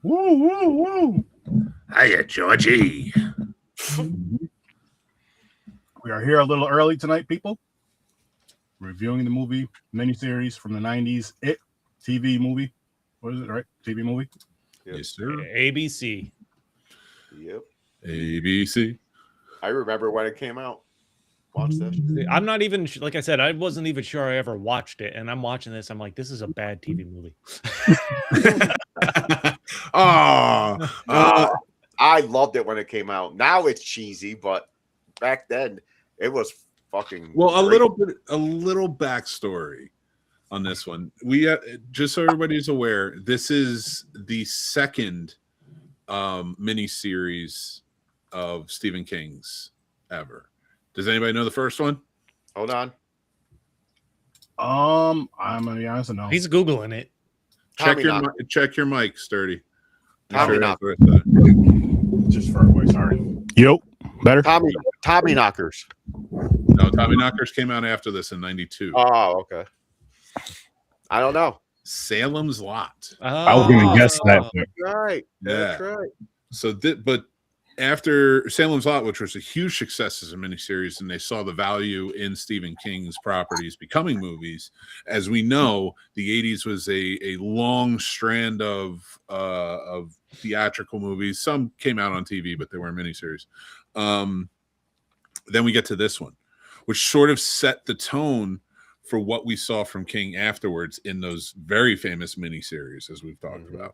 Woo, woo, woo. Hiya, Georgie. We are here a little early tonight, people. Reviewing the movie miniseries from the 90s, It TV movie. What is it, right? TV movie? Yep. Yes, sir. ABC. Yep. ABC. I remember when it came out. Watch this. I'm not even, like I said, I wasn't even sure I ever watched it. And I'm watching this. I'm like, this is a bad TV movie. I loved it when it came out. Now it's cheesy, but back then it was fucking Well, great. a little backstory on this one. We just so everybody's aware, this is the second miniseries of Stephen King's ever. Does anybody know the first one? Hold on. I'm gonna be honest, no. He's Googling it. Check your mic, Sturdy. Tommy Knockers. Just far away, sorry. Yo, better. Tommy Knockers. No, Tommy Knockers came out after this in '92. Oh, okay. I don't know. Salem's Lot. I was gonna guess that. That's right. Yeah. That's right. So, but after Salem's Lot, which was a huge success as a miniseries, and they saw the value in Stephen King's properties becoming movies. As we know, the '80s was a long strand of theatrical movies. Some came out on TV, but they were miniseries. Then we get to this one, which sort of set the tone for what we saw from King afterwards in those very famous miniseries, as we've talked about.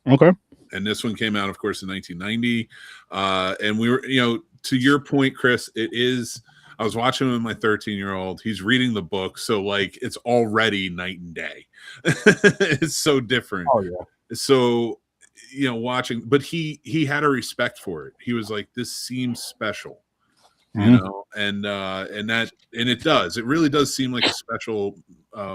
Okay. And this one came out, of course, in 1990. And we were, to your point, Chris, I was watching with my 13-year-old. He's reading the book. So, like, it's already night and day. It's so different. Oh, yeah. So, watching, but he had a respect for it. He was like, this seems special. And it does. It really does seem like a special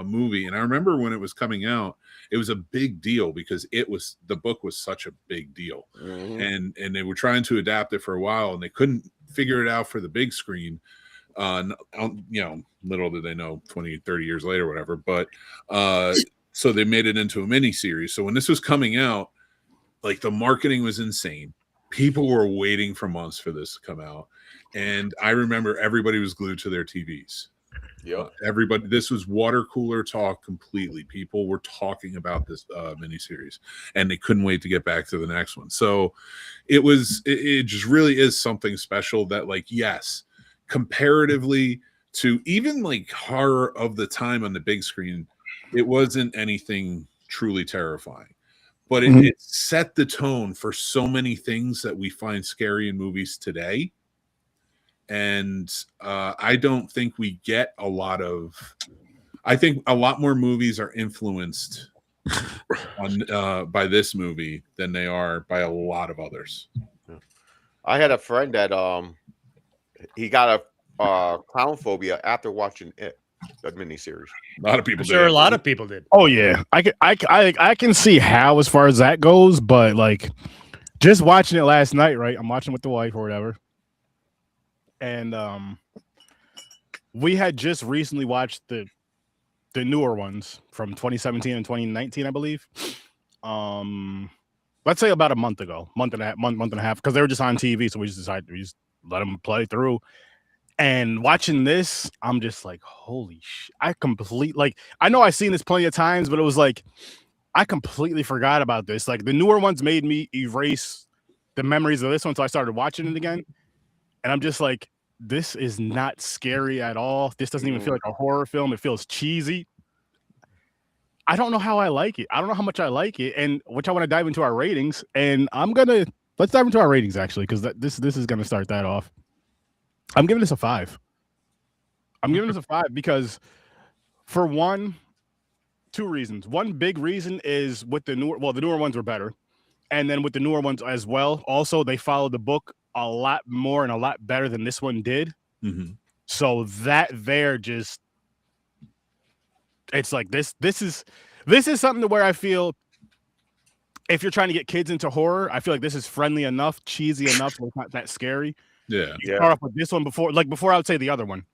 movie. And I remember when it was coming out, it was a big deal because the book was such a big deal. And they were trying to adapt it for a while, and they couldn't figure it out for the big screen. Little did they know 20, 30 years later, whatever. But so they made it into a mini series. So when this was coming out, like, the marketing was insane. People were waiting for months for this to come out. And I remember everybody was glued to their TVs. Everybody, this was water cooler talk completely. People were talking about this miniseries, and they couldn't wait to get back to the next one. So it just really is something special that, like, yes, comparatively to even like horror of the time on the big screen, it wasn't anything truly terrifying. But it set the tone for so many things that we find scary in movies today. And I don't think we get I think a lot more movies are influenced by this movie than they are by a lot of others. I had a friend that he got a clown phobia after watching it, that miniseries. A lot of people Sure, a lot of people did. Oh yeah, I can see how as far as that goes, but like just watching it last night, right? I'm watching with the wife or whatever, and we had just recently watched the newer ones from 2017 and 2019, I believe. Let's say about a month and a half, because they were just on TV, so we just decided to just let them play through. And watching this, I'm just like, holy shit. I know I've seen this plenty of times, but it was like, I completely forgot about this. Like, the newer ones made me erase the memories of this one, so I started watching it again. And I'm just like, this is not scary at all. This doesn't even feel like a horror film. It feels cheesy. I don't know how I like it. I don't know how much I like it, and which I want to dive into our ratings. And let's dive into our ratings, actually, because this is going to start that off. I'm giving this a 5. I'm giving this a 5 because, for two reasons. One big reason is with the newer ones were better. And then with the newer ones as well, also, they followed the book a lot more and a lot better than this one did. Mm-hmm. So that it's like this is something to where I feel if you're trying to get kids into horror, I feel like this is friendly enough, cheesy enough, so it's not that scary. Yeah. You start off with this one before I would say the other one.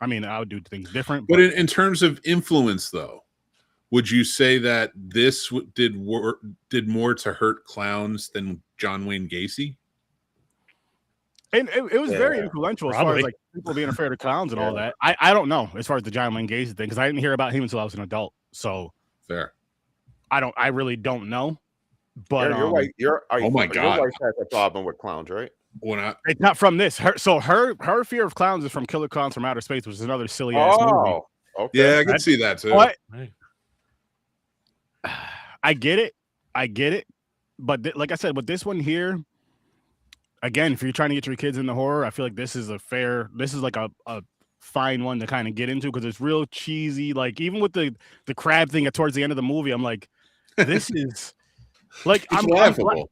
I mean, I would do things different. But in terms of influence, though, would you say that this did more to hurt clowns than John Wayne Gacy? And it was very influential as far as Probably. like people being afraid of clowns and all that. I don't know as far as the John Wayne Gacy thing because I didn't hear about him until I was an adult. So Fair. I really don't know. But you're right. Oh my God. Your wife has a problem with clowns, right? When I it's not from this. Her fear of clowns is from Killer Clowns from Outer Space, which is another silly ass movie. Okay. yeah, I can see that too. But Right. I get it. But like I said, with this one here, again, if you're trying to get your kids into horror, I feel like this is like a fine one to kind of get into because it's real cheesy. Like even with the crab thing towards the end of the movie, I'm like, this is like It's laughable.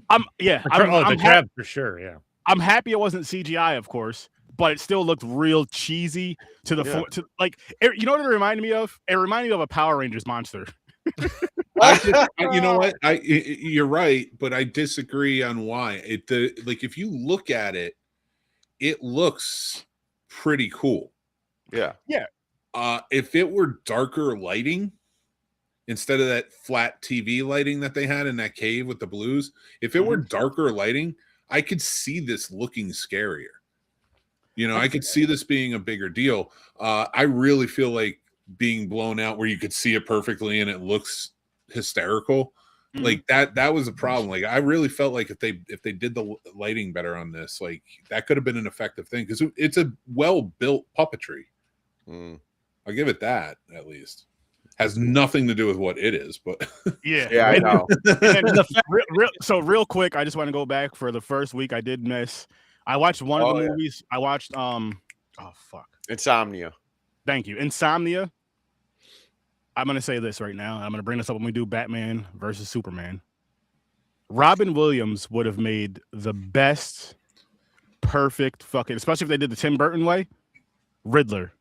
The crab for sure. Yeah. I'm happy it wasn't CGI, of course, but it still looked real cheesy to the you know what it reminded me of? It reminded me of a Power Rangers monster. You know what? You're right, but I disagree on why. Like if you look at it, it looks pretty cool. Yeah. If it were darker lighting instead of that flat TV lighting that they had in that cave with the blues, if it were darker lighting, I could see this looking scarier. You know, I could see this being a bigger deal. I really feel like being blown out where you could see it perfectly and it looks hysterical. Like that was a problem. Like I really felt like if they did the lighting better on this, like that could have been an effective thing because it's a well-built puppetry. I'll give it that at least. Has nothing to do with what it is, but yeah, I know. So real quick, I just want to go back for the first week I did miss. I watched one of the movies. I watched Insomnia. Thank you. Insomnia. I'm going to say this right now. I'm going to bring this up when we do Batman versus Superman. Robin Williams would have made the best, perfect fucking, especially if they did the Tim Burton way, Riddler.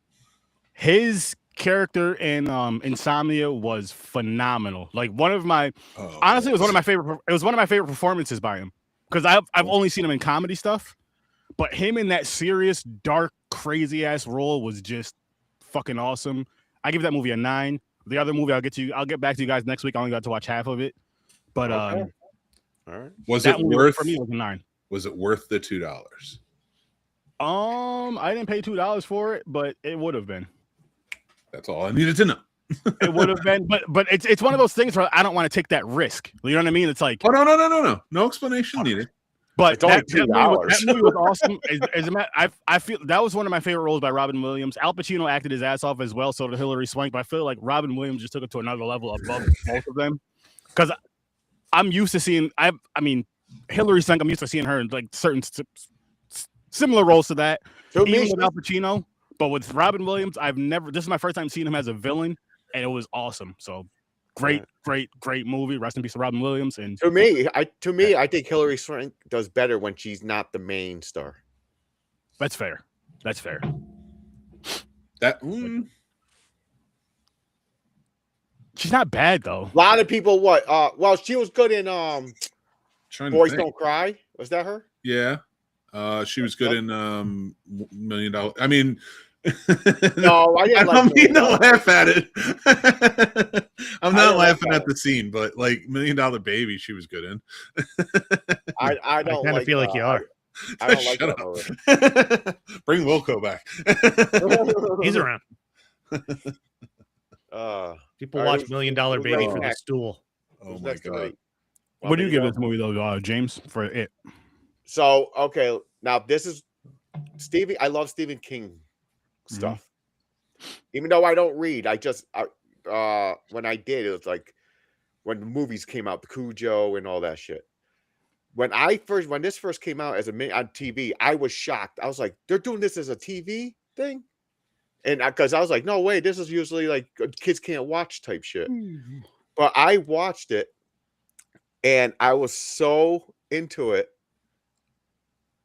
His character in Insomnia was phenomenal. Like honestly, it was one of my favorite performances by him because I've only seen him in comedy stuff, but him in that serious, dark, crazy ass role was just fucking awesome. I give that movie a 9. The other movie I'll get back to you guys next week. I only got to watch half of it. But all right. Was it worth for me? It was a 9. Was it worth the $2? I didn't pay $2 for it, but it would have been. That's all I needed to know. It would have been, but it's one of those things where I don't want to take that risk. You know what I mean? It's like, no explanation needed. But it's only that movie was awesome. I feel that was one of my favorite roles by Robin Williams. Al Pacino acted his ass off as well, so did Hilary Swank. But I feel like Robin Williams just took it to another level above both of them. Because I'm used to seeing, Hilary Swank. I'm used to seeing her in like certain similar roles to that. Even with Al Pacino, but with Robin Williams, this is my first time seeing him as a villain, and it was awesome. So. Great movie. Rest in peace to Robin Williams. And to me, I think Hilary Swank does better when she's not the main star. That's fair. She's not bad though. A lot of people well, she was good in Boys Don't Cry. Was that her? Yeah. She was good in $1 Million. I mean, no, I didn't. I don't mean to laugh at it. I'm not laughing at the scene, but like $1 Million Baby, she was good in. I don't kind of feel like you are. I don't like that. Bring Wilco back. He's around. People watch $1 Million Baby for the stool. Oh my god! What do you give this movie though, James? For it. So okay, now this is Stevie. I love Stephen King stuff. Even though I don't read, when I did, it was like when the movies came out, the Cujo and all that shit. When this first came out on TV, I was shocked. I was like, they're doing this as a TV thing? And because I was like, no way, this is usually like kids can't watch type shit. But I watched it and I was so into it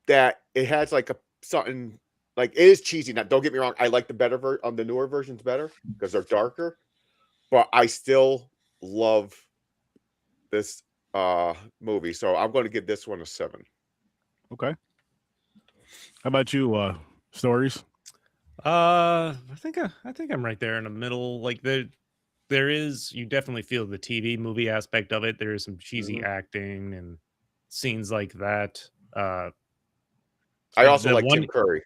that it has like something. Like it is cheesy. Now, don't get me wrong. I like the the newer versions better because they're darker. But I still love this movie, so I'm going to give this one a 7. Okay. How about you, Stories? I think I'm right there in the middle. Like you definitely feel the TV movie aspect of it. There is some cheesy acting and scenes like that. I also like Tim Curry.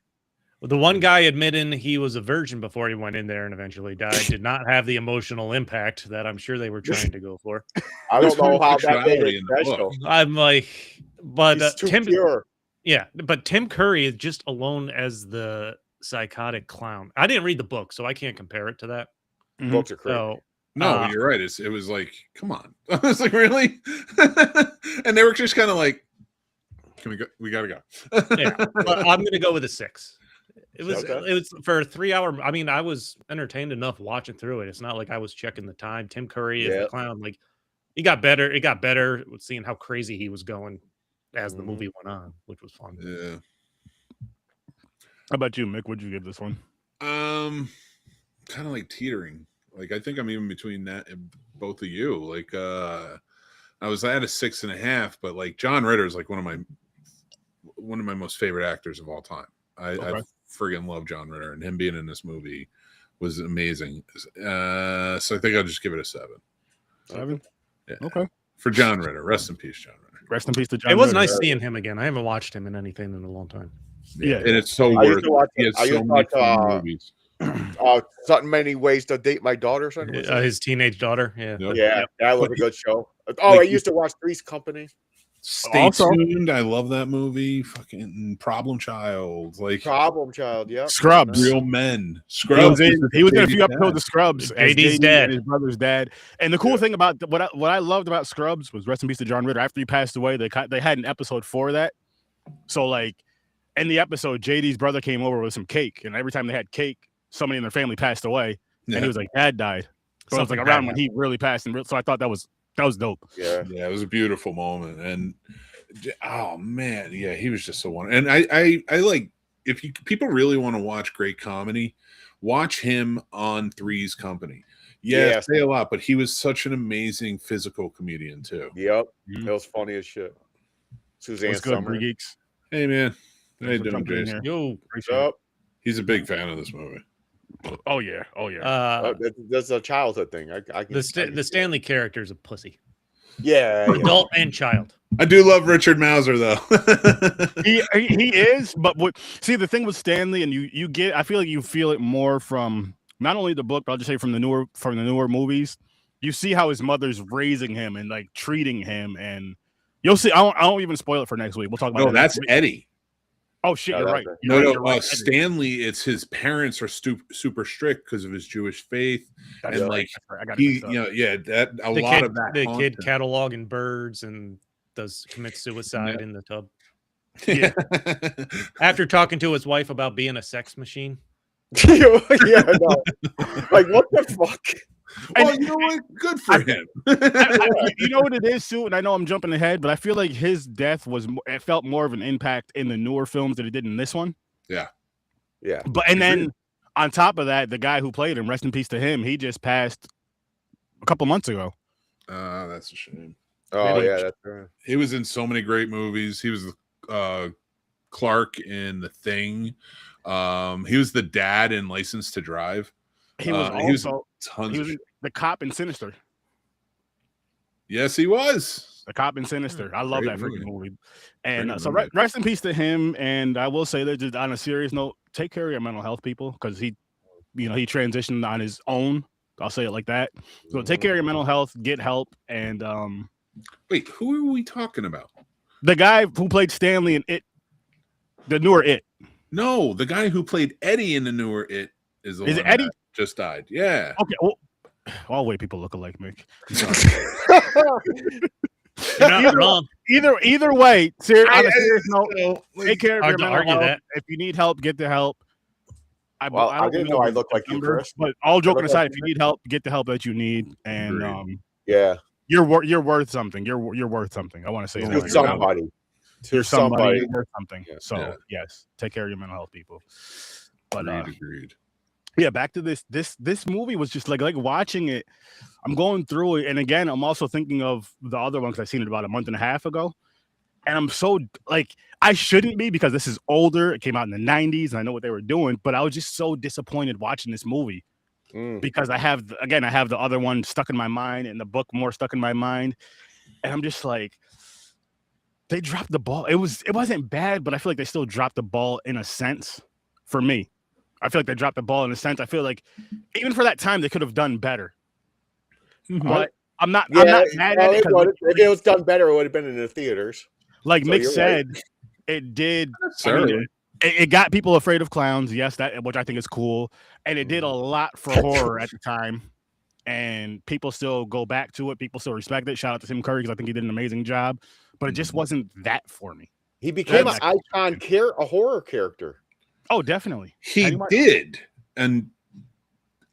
The one guy admitting he was a virgin before he went in there and eventually died did not have the emotional impact that I'm sure they were trying to go for. I don't know how that made it special. I'm like, but He's too pure. Yeah, but Tim Curry is just alone as the psychotic clown. I didn't read the book, so I can't compare it to that. Books are crazy. So, No, you're right. It was like, come on. I was like, really? And they were just kind of like, can we go? We gotta go. Yeah, but I'm gonna go with a 6. It was for a 3-hour. I mean, I was entertained enough watching through it. It's not like I was checking the time. Tim Curry is the clown. Like, he got better. It got better with seeing how crazy he was going as the movie went on, which was fun. Yeah. How about you, Mick? What'd you give this one? Kind of like teetering. Like, I think I'm even between that and both of you. Like, I was at a 6.5, but like John Ritter is like one of my most favorite actors of all time. I friggin' love John Ritter, and him being in this movie was amazing. So I think I'll just give it a 7. 7? Yeah. Okay. For John Ritter. Rest in peace, John Ritter. Rest in peace to John Ritter. It was nice seeing him again. I haven't watched him in anything in a long time. Yeah. And it's so worth it. He has so many fun movies. Something Many Ways to Date My Daughter. Something his teenage daughter. Yeah. Yeah, that was a good show. Oh, I used to watch Three's Company. Stay tuned. I love that movie. Fucking Problem Child. Like Problem Child, yeah. Scrubs. Real Men. Scrubs. He was in a few episodes of Scrubs. JD's dad. His brother's dad. And the cool thing about what I loved about Scrubs was, rest in peace to John Ritter. After he passed away, they had an episode for that. So like in the episode, JD's brother came over with some cake, and every time they had cake, somebody in their family passed away, and he was like, "Dad died." So it was like around when he really passed, and so I thought that was dope. Yeah, it was a beautiful moment, and oh man, yeah, he was just so wonderful. And I like, if people really want to watch great comedy, watch him on Three's Company. Yeah, say a lot, but he was such an amazing physical comedian too. Yep, it was funny as shit. Suzanne Summer. Geeks. Hey man, how you doing, Jason? Yo, he's a big fan of this movie. Oh yeah. That's a childhood thing. The Stanley character is a pussy. Yeah, adult and child. I do love Richard Mauser though. he is, but see the thing with Stanley, and you get, I feel like you feel it more from not only the book, but I'll just say from the newer movies. You see how his mother's raising him and like treating him, and you'll see. I won't even spoil it for next week. We'll talk about. No, that's Eddie. Oh shit, you're right. No, Stanley. It's his parents are super strict because of his Jewish faith, and like he, the kid cataloging birds and commits suicide in the tub. Yeah, after talking to his wife about being a sex machine. Yeah, no. Like what the fuck? Well, you know what? Good for him. You know what it is too, and I know I'm jumping ahead, but I feel like his death it felt more of an impact in the newer films than it did in this one. Yeah. But then on top of that, the guy who played him, rest in peace to him, he just passed a couple months ago. That's a shame. Oh yeah, that's right. He was in so many great movies. He was Clark in The Thing. He was the dad in License to Drive. He was the cop in Sinister. Yes, he was. The cop in Sinister. I love that freaking movie. And so rest in peace to him. And I will say that, just on a serious note, take care of your mental health, people, because he transitioned on his own. I'll say it like that. So take care of your mental health, get help, and wait, who are we talking about? The guy who played Stanley in It, the newer It. No, the guy who played Eddie in the newer It is the one it Eddie? That just died. Yeah. Okay. Well, all way people look alike, Mick. Either way, on a serious note, take care of your mental health. If you need help, get the help. I didn't know I looked like you, Chris. But all joking aside, if you need help, get the help that you need. And you're worth something. You're worth something. I want to say that. Somebody. You're somebody. You're worth something. So yes, take care of your mental health, people. But agreed. Yeah, back to this movie was just like watching it. I'm going through it, and again, I'm also thinking of the other one because I seen it about a month and a half ago, and I'm so like I shouldn't be because this is older. It came out in the 90s, and I know what they were doing, but I was just so disappointed watching this movie because I have the other one stuck in my mind and the book more stuck in my mind, and I'm just like, they dropped the ball. It wasn't bad, but I feel like they still dropped the ball in a sense for me. I feel like they dropped the ball in a sense. I feel like even for that time they could have done better. But I'm not mad at it. If it was done better, it would have been in the theaters. Like Mick said, it did. I mean, it got people afraid of clowns. Yes, which I think is cool, and it did a lot for horror at the time. And people still go back to it. People still respect it. Shout out to Tim Curry because I think he did an amazing job. But it just wasn't that for me. He became an icon, a horror character. Oh, definitely. He did, and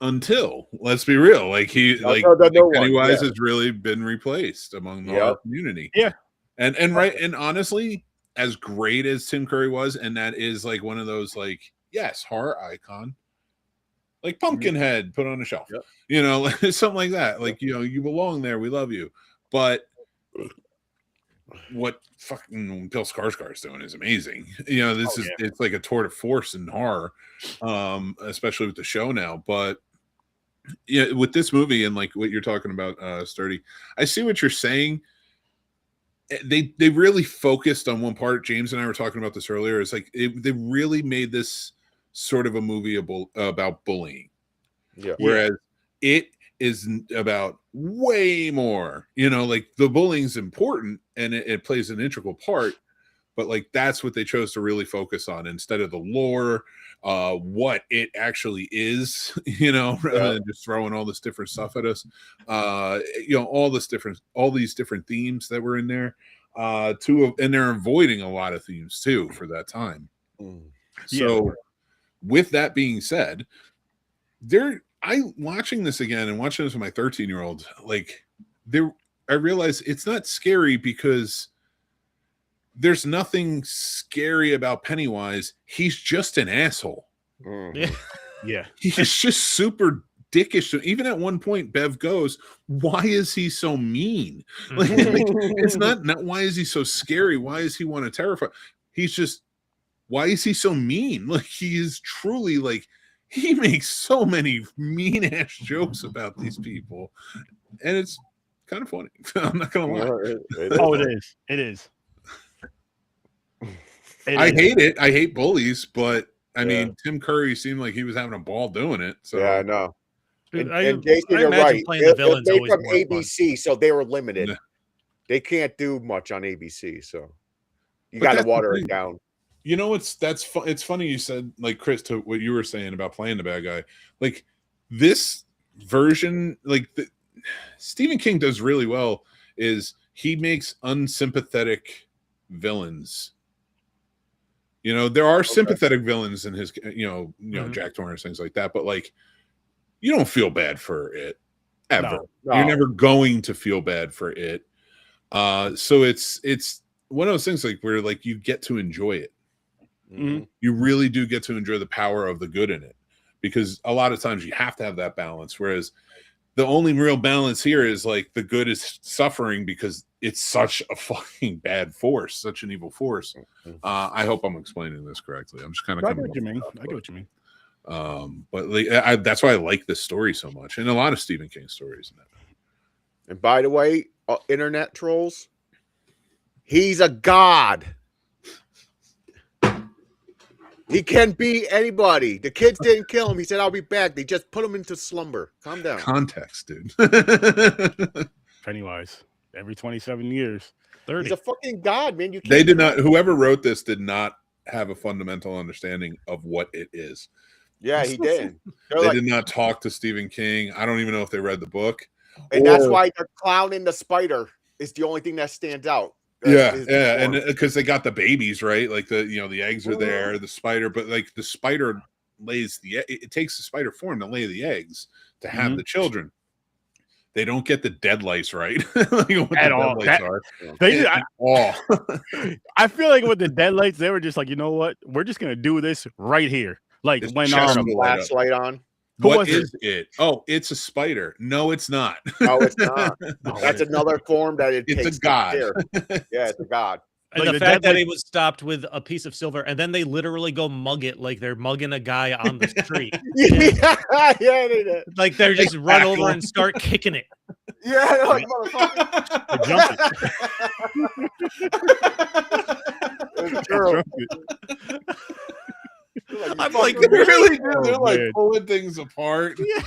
until let's be real, like Pennywise has really been replaced among the horror community. Yeah, and honestly, as great as Tim Curry was, and that is like one of those like horror icon, like Pumpkinhead put on a shelf, you know, something like that. Like you belong there. We love you, but what fucking Bill Skarsgård is doing is amazing. You know, it's like a tour de force in horror, especially with the show now. But yeah, with this movie and like what you're talking about, Sturdy, I see what you're saying. They really focused on one part. James and I were talking about this earlier. It's like they really made this sort of a movie about bullying. Yeah. Whereas it is about way more, you know, like the bullying's important and it plays an integral part, but like that's what they chose to really focus on instead of the lore, what it actually is, you know, rather than just throwing all this different stuff at us. You know, all these different themes that were in there, and they're avoiding a lot of themes too for that time. So with that being said, watching this again and watching this with my 13-year-old, like I realized it's not scary because there's nothing scary about Pennywise. He's just an asshole. Yeah. He's just super dickish. Even at one point, Bev goes, "Why is he so mean?" Like it's not why is he so scary? Why does he want to terrify? He's just, why is he so mean? Like he is truly like, he makes so many mean ass jokes about these people, and it's kind of funny. I'm not gonna lie. It is. I hate it. I hate bullies, but I mean, Tim Curry seemed like he was having a ball doing it. So yeah, I know. And I Jason, you're right. The villains they're from ABC, so they were limited. They can't do much on ABC, so you got to water it down. You know, it's funny you said, like, Chris, to what you were saying about playing the bad guy. Like this version, like Stephen King does really well is he makes unsympathetic villains. You know, there are sympathetic villains in his, you know, Jack Torrance, things like that, but like you don't feel bad for it ever. No. You're never going to feel bad for it. So it's one of those things like where like you get to enjoy it. Mm-hmm. You really do get to enjoy the power of the good in it, because a lot of times you have to have that balance. Whereas the only real balance here is like the good is suffering because it's such a fucking bad force, such an evil force. I hope I'm explaining this correctly. I'm just kind of. I get what you mean. But like, that's why I like this story so much, and a lot of Stephen King stories. And by the way, internet trolls, he's a god. He can beat anybody. The kids didn't kill him. He said, "I'll be back." They just put him into slumber. Calm down. Context, dude. Pennywise. Every 27 years. 30. He's a fucking god, man. You can't. They did not. Whoever wrote this did not have a fundamental understanding of what it is. Yeah, he did. They did not talk to Stephen King. I don't even know if they read the book. And that's why the clown and the spider is the only thing that stands out. And because they got the babies, right? Like the eggs are there, the spider, but like the spider lays it takes the spider form to lay the eggs to have the children. They don't get the dead lice right at all. I feel like with the dead lights, they were just like, you know what? We're just gonna do this right here. Like it's when flashlight on. What is it? Oh, it's a spider. No, it's not. No, it's not. That's another form that it takes. It's a god. Yeah, it's a god. And Like, the the fact dead, that it was stopped with a piece of silver, and then they literally go mug it like they're mugging a guy on the street. Yeah, they did. Like they're just run over and start kicking it. Yeah, they're like, motherfucker. they jump it. It's true. Jump it. I'm like, They really do. Oh, They're like man. pulling things apart. Yeah.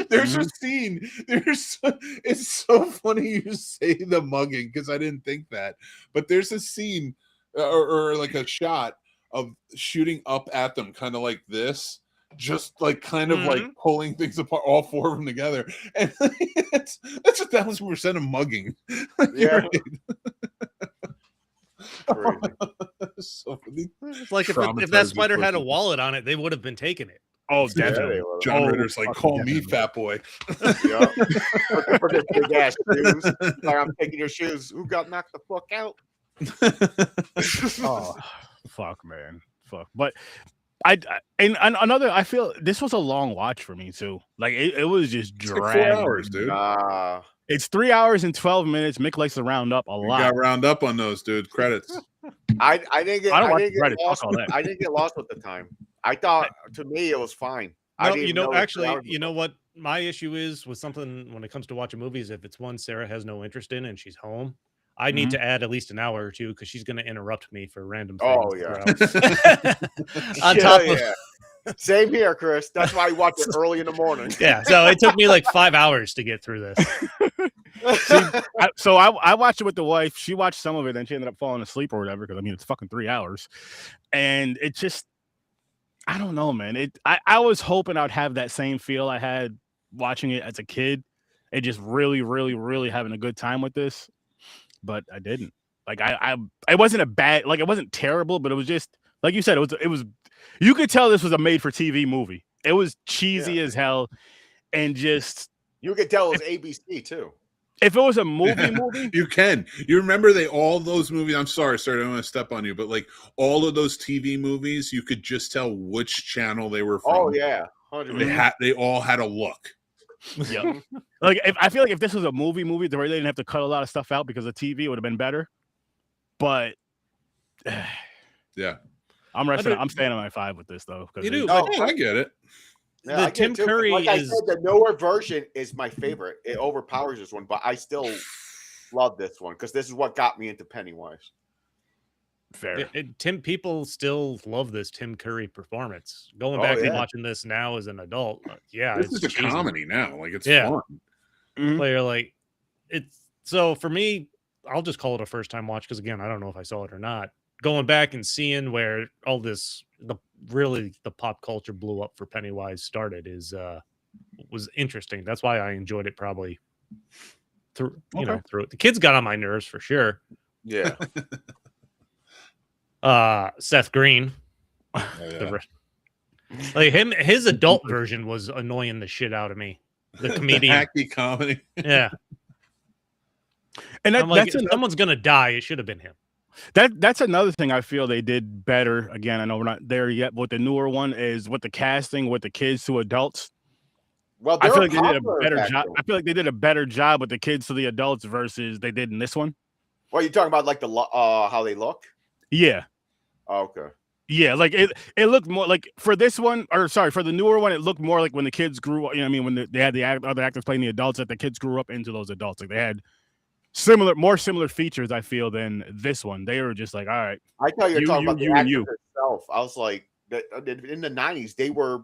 There's a scene. It's so funny you say the mugging because I didn't think that, but there's a scene or like a shot of shooting up at them, kind of like this, just like kind of like pulling things apart, all four of them together, and that's 1,000% a mugging. Yeah. Right. So funny. It's like if that spider had a wallet on it, they would have been taking it. Oh, Yeah, definitely. they would've. John Oh, Ritter's like, fucking call me definitely. fat boy. Yeah. For their big ass shoes. Like, I'm taking your shoes. Who got knocked the fuck out? Oh, fuck, man, fuck. But and another. I feel this was a long watch for me too. Like it was just It's like 4 dragging. hours, dude. It's 3 hours and 12 minutes. Mick likes to round up a You lot. got round up on those, dude. Credits. I didn't get. I don't watch didn't Reddit, get fuck lost. all that. I didn't get lost with the time. I thought to me it was fine. I No, didn't you know, know it was actually, 3 hours you know what my issue is with something when it comes to watching movies. If it's one Sarah has no interest in and she's home, I need to add at least an hour or two because she's going to interrupt me for random things. Oh, yeah. On Yeah, top of yeah. Same here, Chris. That's why I watch it early in the morning. yeah, so it took me like 5 hours to get through this. So I watched it with the wife. She watched some of it, and she ended up falling asleep or whatever. Because I mean, it's fucking 3 hours, and it just, I don't know, man. I was hoping I'd have that same feel I had watching it as a kid, and just really, really, really having a good time with this, but I didn't. Like it wasn't a bad, like it wasn't terrible, but it was just like you said, it was. You could tell this was a made-for-TV movie. It was cheesy as hell, and just You could tell it was ABC too. if it was a movie, You can. You remember all those movies. I'm sorry, I don't want to step on you, but like all of those TV movies, you could just tell which channel they were from. Oh yeah, 100%. They all had a look. yeah. Like I feel like if this was a movie, they didn't have to cut a lot of stuff out because the TV would have been better. But Yeah. I'm staying on my 5 with this though. You do. Oh, I get it. Yeah, The I get Tim it, too. Curry like I is- said, the newer version is my favorite. It overpowers this one, but I still love this one because this is what got me into Pennywise. Fair. People still love this Tim Curry performance. Going back and watching this now as an adult, This is a cheesy. comedy now. Like it's Yeah. fun. Player like it's so for me, I'll just call it a first time watch because again, I don't know if I saw it or not. Going back and seeing where all this the pop culture blew up for Pennywise started was interesting. That's why I enjoyed it probably through through it. The kids got on my nerves for sure. Yeah. Seth Green. Oh, yeah. Like his adult version was annoying the shit out of me. The comedian. Hacky comedy. Yeah. And I'm like, that's if someone's gonna die, it should have been him. that's another thing I feel they did better. Again, I know we're not there yet, but the newer one is with the casting with the kids to adults. Well, I they're feel like they did a popular better back job. then. I feel like they did a better job with the kids to the adults versus they did in this one. What are you talking about? Like how they look? Yeah. Oh, okay. Yeah, like it looked more like for this one, or sorry, for the newer one, it looked more like when the kids grew up. You know what I mean? When they had the other actors playing the adults, that the kids grew up into those adults. Like they had more similar features, I feel, than this one. They were just like, all right. I thought you were talking about the you, and actor you. itself. I was like, in the 90s, they were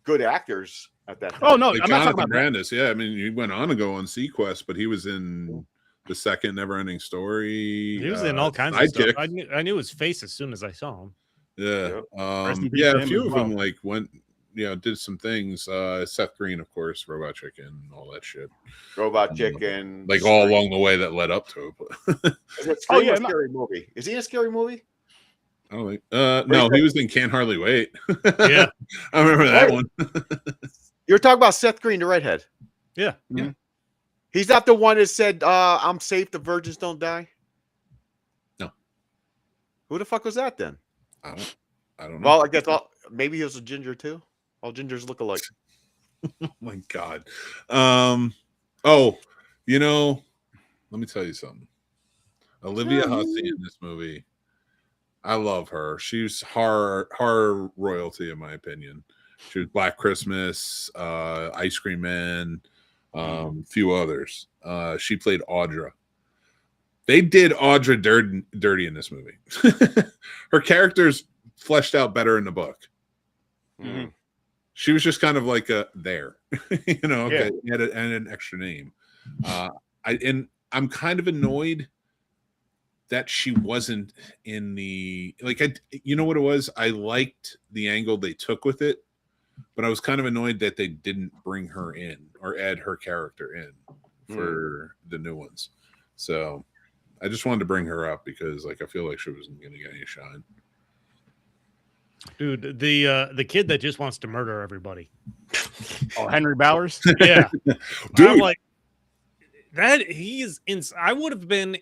good actors at that time. Oh, no, Like I'm not talking Jonathan about that. Brandis. Yeah, I mean, he went on to go on Sequest, but he was in the second Never-Ending Story. He was in all kinds of stuff. Sidekick. I knew his face as soon as I saw him. Yeah. Rest in peace Yeah, to a him few as of well. them like went, did some things. Seth Green, of course, Robot Chicken, all that shit. Robot Chicken. Like all Scream. along the way that led up to it. Is it Scream yeah, or Scary Movie? Is he in a Scary Movie? I don't think. No, he was in Can't Hardly Wait. Yeah. I remember that one. You're talking about Seth Green, the redhead. Yeah. Yeah. He's not the one that said, I'm safe, the virgins don't die? No. Who the fuck was that then? I don't know. Well, I guess maybe he was a ginger too. All gingers look alike. Oh my god. Oh, let me tell you something. Olivia Hussey in this movie. I love her. She's horror royalty, in my opinion. She was Black Christmas, Ice Cream Man, few others. She played Audra. They did Audra dirty in this movie. Her character's fleshed out better in the book. Mm. She was just kind of like there, you know, Yeah. and an extra name. I'm kind of annoyed that she wasn't in the you know what it was? I liked the angle they took with it, but I was kind of annoyed that they didn't bring her in or add her character in for the new ones. So I just wanted to bring her up because I feel like she wasn't going to get any shine. Dude, the kid that just wants to murder everybody. Oh, Henry Bowers. Yeah, dude, I'm like that. He's in. I would have been.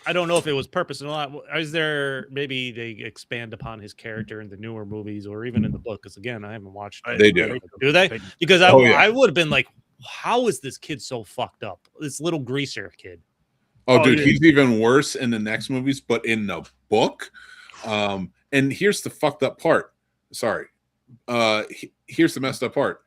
I don't know if it was purpose or not. Is there maybe they expand upon his character in the newer movies or even in the book? Because again, I haven't watched. They do. Do they? Because I would have been like, how is this kid so fucked up? This little greaser kid. Oh, dude, he's even worse in the next movies, but in the book. And here's the fucked up part. Sorry. Here's the messed up part.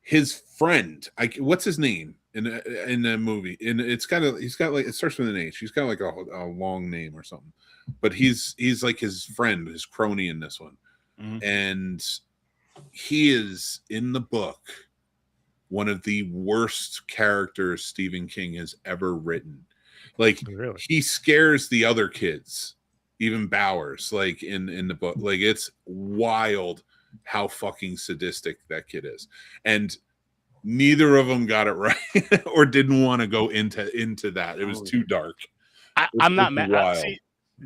His friend, what's his name in the movie? And he's got like, it starts with an H. He's got like a long name or something. But he's like his friend, his crony in this one. And he is in the book one of the worst characters Stephen King has ever written. Like, really? He scares the other kids, even Bowers, like in the book. Like, it's wild how fucking sadistic that kid is. And neither of them got it right or didn't want to go into that. It was too dark. I'm not mad. See,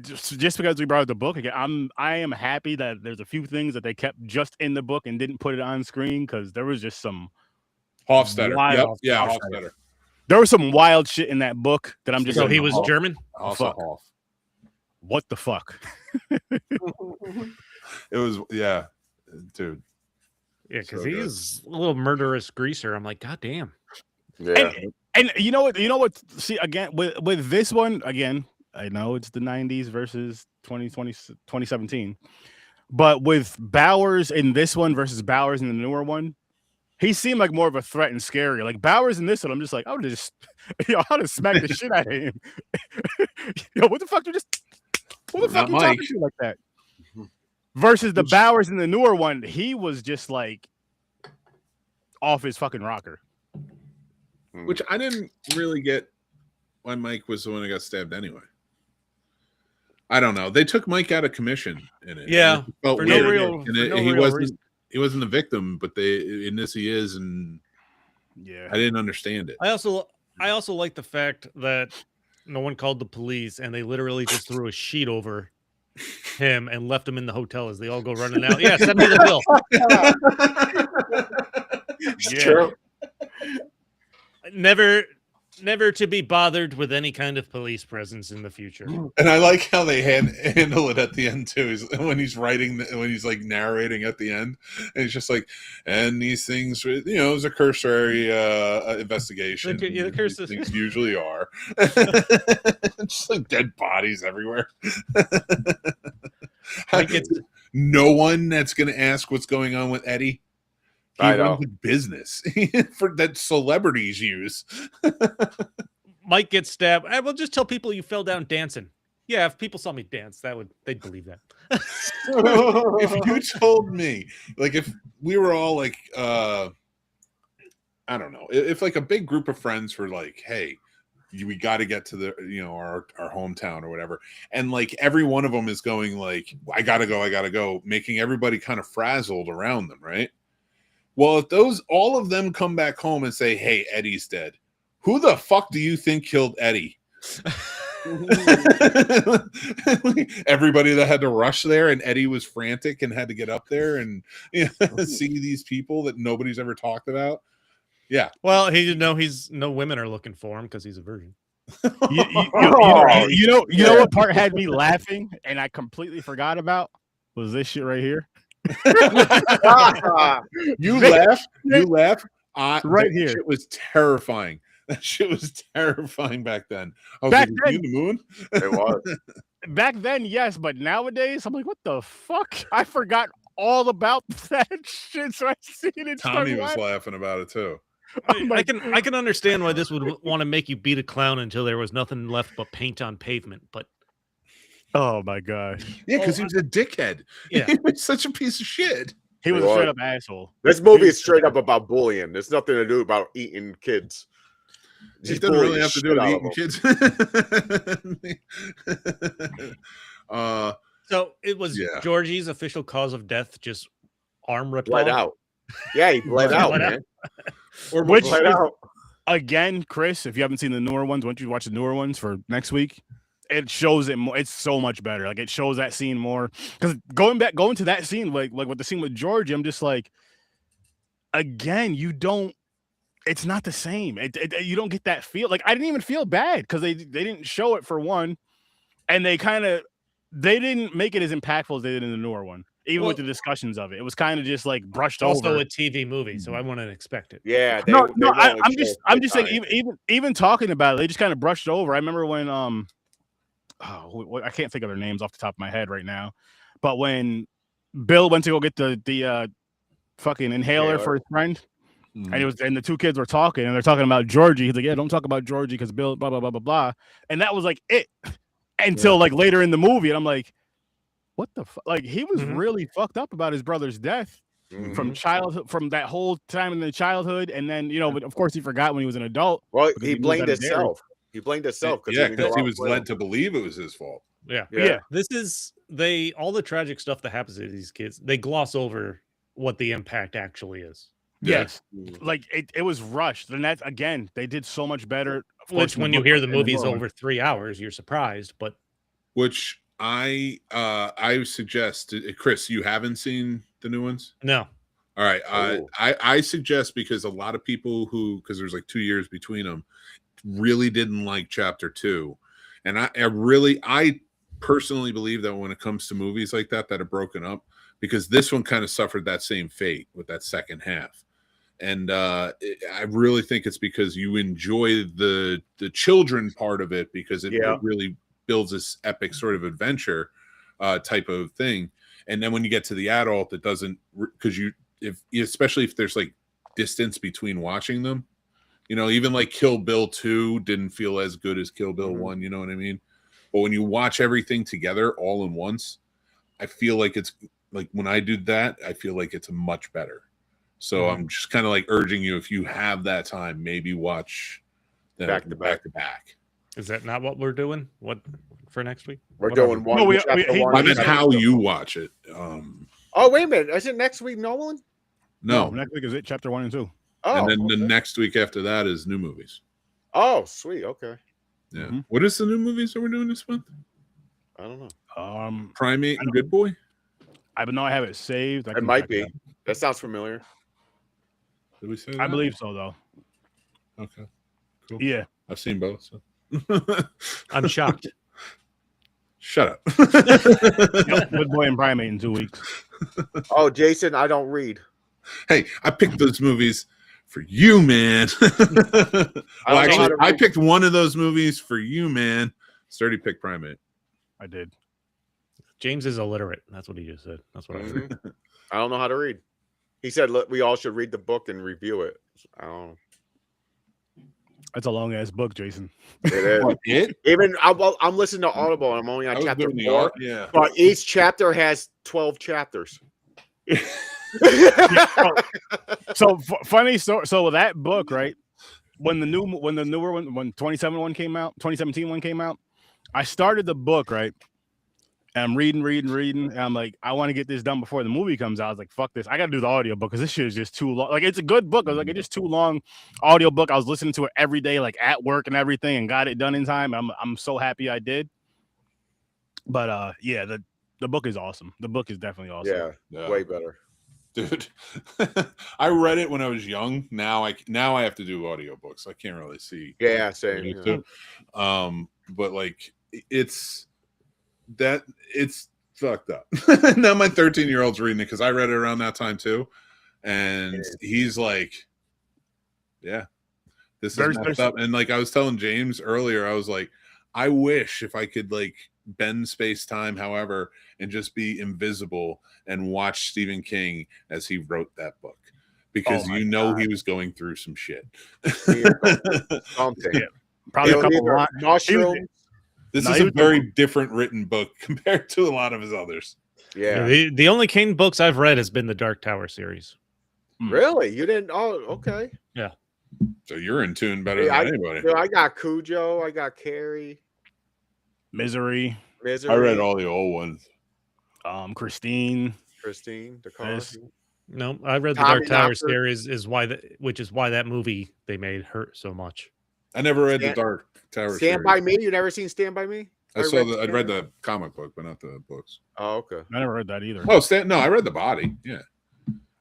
just because we brought up the book again, I am happy that there's a few things that they kept just in the book and didn't put it on screen because there was just some Hofstadter. Wild Yeah, Hofstadter. Hofstadter. There was some wild shit in that book that I'm just. So like, he was German. Also fuck. Hoff. What the fuck? It was, yeah, dude. Yeah, because So he's a little murderous greaser. I'm like, God damn. Yeah. And you know what? See, again, with this one, again, I know it's the 90s versus 2017. But with Bowers in this one versus Bowers in the newer one, he seemed like more of a threat and scary. Like Bowers in this one, I'm just like, I would have just, I'd have smacked the shit out of him. What the fuck? What the fuck you talking to like that? Versus the Bowers in the newer one, he was just like off his fucking rocker. Which I didn't really get why Mike was the one who got stabbed anyway. I don't know. They took Mike out of commission in it. Yeah, for no real reason. He wasn't the victim, but in this he is, and yeah, I didn't understand it. I also like the fact that no one called the police and they literally just threw a sheet over him and left him in the hotel as they all go running out. Yeah, send me the bill. It's true. Never to be bothered with any kind of police presence in the future. And I like how they handle it at the end too. When he's like narrating at the end, and he's just like, and these things, it was a cursory investigation. The curses things usually are. Just like dead bodies everywhere. No one that's going to ask what's going on with Eddie. He runs a business for that celebrities use. Mike gets stabbed. I will just tell people you fell down dancing. Yeah, if people saw me dance, they'd believe that. If you told me, like, if we were all like, I don't know, if like a big group of friends were like, hey, we got to get to the our hometown or whatever, and like every one of them is going like, I gotta go, making everybody kind of frazzled around them, right? Well, if all of them come back home and say, hey, Eddie's dead, who the fuck do you think killed Eddie? Everybody that had to rush there, and Eddie was frantic and had to get up there and see these people that nobody's ever talked about. Yeah. Well, he didn't know no women are looking for him because he's a virgin. You know what part had me laughing and I completely forgot about was this shit right here. You laugh. Right here. It was terrifying. That shit was terrifying back then. I was Back like, then- "You the moon?" It was. Back then, yes, but nowadays, I'm like, what the fuck? I forgot all about that shit. So I see it. And Tommy start was laughing. laughing about it too. I'm like, I can understand why this would want to make you beat a clown until there was nothing left but paint on pavement. But oh my gosh, Yeah, because he was a dickhead. Yeah. He was such a piece of shit. he was He a straight was. up asshole. This movie is straight up about bullying. There's nothing to do about eating kids. It Just doesn't really bully have to the do with shit out of eating them. kids. so it was Yeah. Georgie's official cause of death, just arm ripped Bled off. out. Yeah, he bled out, Bled out. man. Or Which Bled is- out. Again, Chris, if you haven't seen the newer ones, once you watch the newer ones for next week, it shows it more. It's so much better. Like it shows that scene more. Because going to that scene, like with the scene with Georgie, I'm just like, again, you don't. It's not the same. You don't get that feel. Like I didn't even feel bad because they didn't show it for one, and they didn't make it as impactful as they did in the newer one. Even with the discussions of it, it was kind of just like brushed Also over. a TV movie, so I wouldn't expect it. Yeah, I'm just saying. Even talking about it, they just kind of brushed over. I remember when I can't think of their names off the top of my head right now, but when Bill went to go get the fucking inhaler for his friend, and the two kids were talking, and they're talking about Georgie. He's like, "Yeah, don't talk about Georgie because Bill, blah blah blah blah blah," and that was like it until like later in the movie, and I'm like, what the fuck? Like he was really fucked up about his brother's death from childhood, from that whole time in the childhood, and then but of course he forgot when he was an adult. Well, because he moved blamed out of Derry. himself. He blamed himself Yeah, didn't because go he out was with led him. to believe it was his fault. Yeah. Yeah. This is all the tragic stuff that happens to these kids. They gloss over what the impact actually is. Yes, like it was rushed, and that's again they did so much better. Of course, Which, in when you book hear and the in movie's newer one. over 3 hours, you're surprised. But Which I suggest, Chris, you haven't seen the new ones? no, All right. Oh. I suggest, because a lot of people because there's like 2 years between them, really didn't like chapter 2. And I personally believe that when it comes to movies like that are broken up, because this one kind of suffered that same fate with that second half. And I really think it's because you enjoy the children part of it, because it really builds this epic sort of adventure type of thing. And then when you get to the adult, it doesn't, because especially if there's like distance between watching them, even like Kill Bill 2 didn't feel as good as Kill Bill 1, you know what I mean? But when you watch everything together all in once, I feel like it's like, when I do that, I feel like it's much better. So I'm just kind of like urging you, if you have that time, maybe watch them back to back. is that not what we're doing? What for next week? We're Whatever. doing one. No, chapter he- one I mean, chapter how two. you watch it. Oh, wait a minute. Is it next week, Nolan? No. next week is it chapter 1 and 2. Oh, And then okay. the next week after that is new movies. Oh, sweet. Okay. Yeah. Mhm. What is the new movies that we're doing this month? I don't know. Primate I and don't- Good Boy? I know I have it saved. I It can might check be. out. That sounds familiar. Did we say that? I believe so, though. Okay. Cool. Yeah. I've seen both. So. I'm shocked. Shut up. Yep, Good Boy and Primate in 2 weeks. Oh, Jason, I don't read. Hey, I picked those movies for you, man. Well, actually, I picked one of those movies for you, man. Sturdy picked Primate. I did. James is illiterate. That's what he just said. That's what I heard. Mhm. I don't know how to read. He said we all should read the book and review it. I don't know. That's a long ass book, Jason. It is. What, it? Even I'm listening to Audible and I'm only I on was chapter doing the 4. art. Yeah. But each chapter has 12 chapters. So funny story. So with that book, right? When the newer one, when 2017 one came out, I started the book, right? And I'm reading, and I'm like, I want to get this done before the movie comes out. I was like, fuck this. I got to do the audio book because this shit is just too long. Like, it's a good book. I was like, it's just too long. Audio book. I was listening to it every day, like at work and everything, and got it done in time. I'm so happy I did. But yeah, the book is awesome. The book is definitely awesome. Yeah, way better. Dude. I read it when I was young. Now I have to do audiobooks. I can't really see. Yeah, same. Yeah. But like it's fucked up. Now my 13-year-old's reading it because I read it around that time too. And he's like, yeah, This is messed up. And like I was telling James earlier, I was like, I wish if I could like bend space time, however, and just be invisible and watch Stephen King as he wrote that book. Because he was going through some shit. Something. Yeah. Probably a couple mushrooms. This is a very different written book compared to a lot of his others. Yeah. The only King books I've read has been the Dark Tower series. Really? You didn't? Oh, okay. Yeah. So you're in tune better than anybody. I got Cujo. I got Carrie. Misery. I read all the old ones. Christine, the car. No, I read the Dark Tower series, which is why that movie they made hurt so much. I never read the Dark Tower. Stand by Me. You never seen Stand by Me? I read the comic book, but not the books. Oh, okay. I never read that either. Oh, no, I read The Body. Yeah,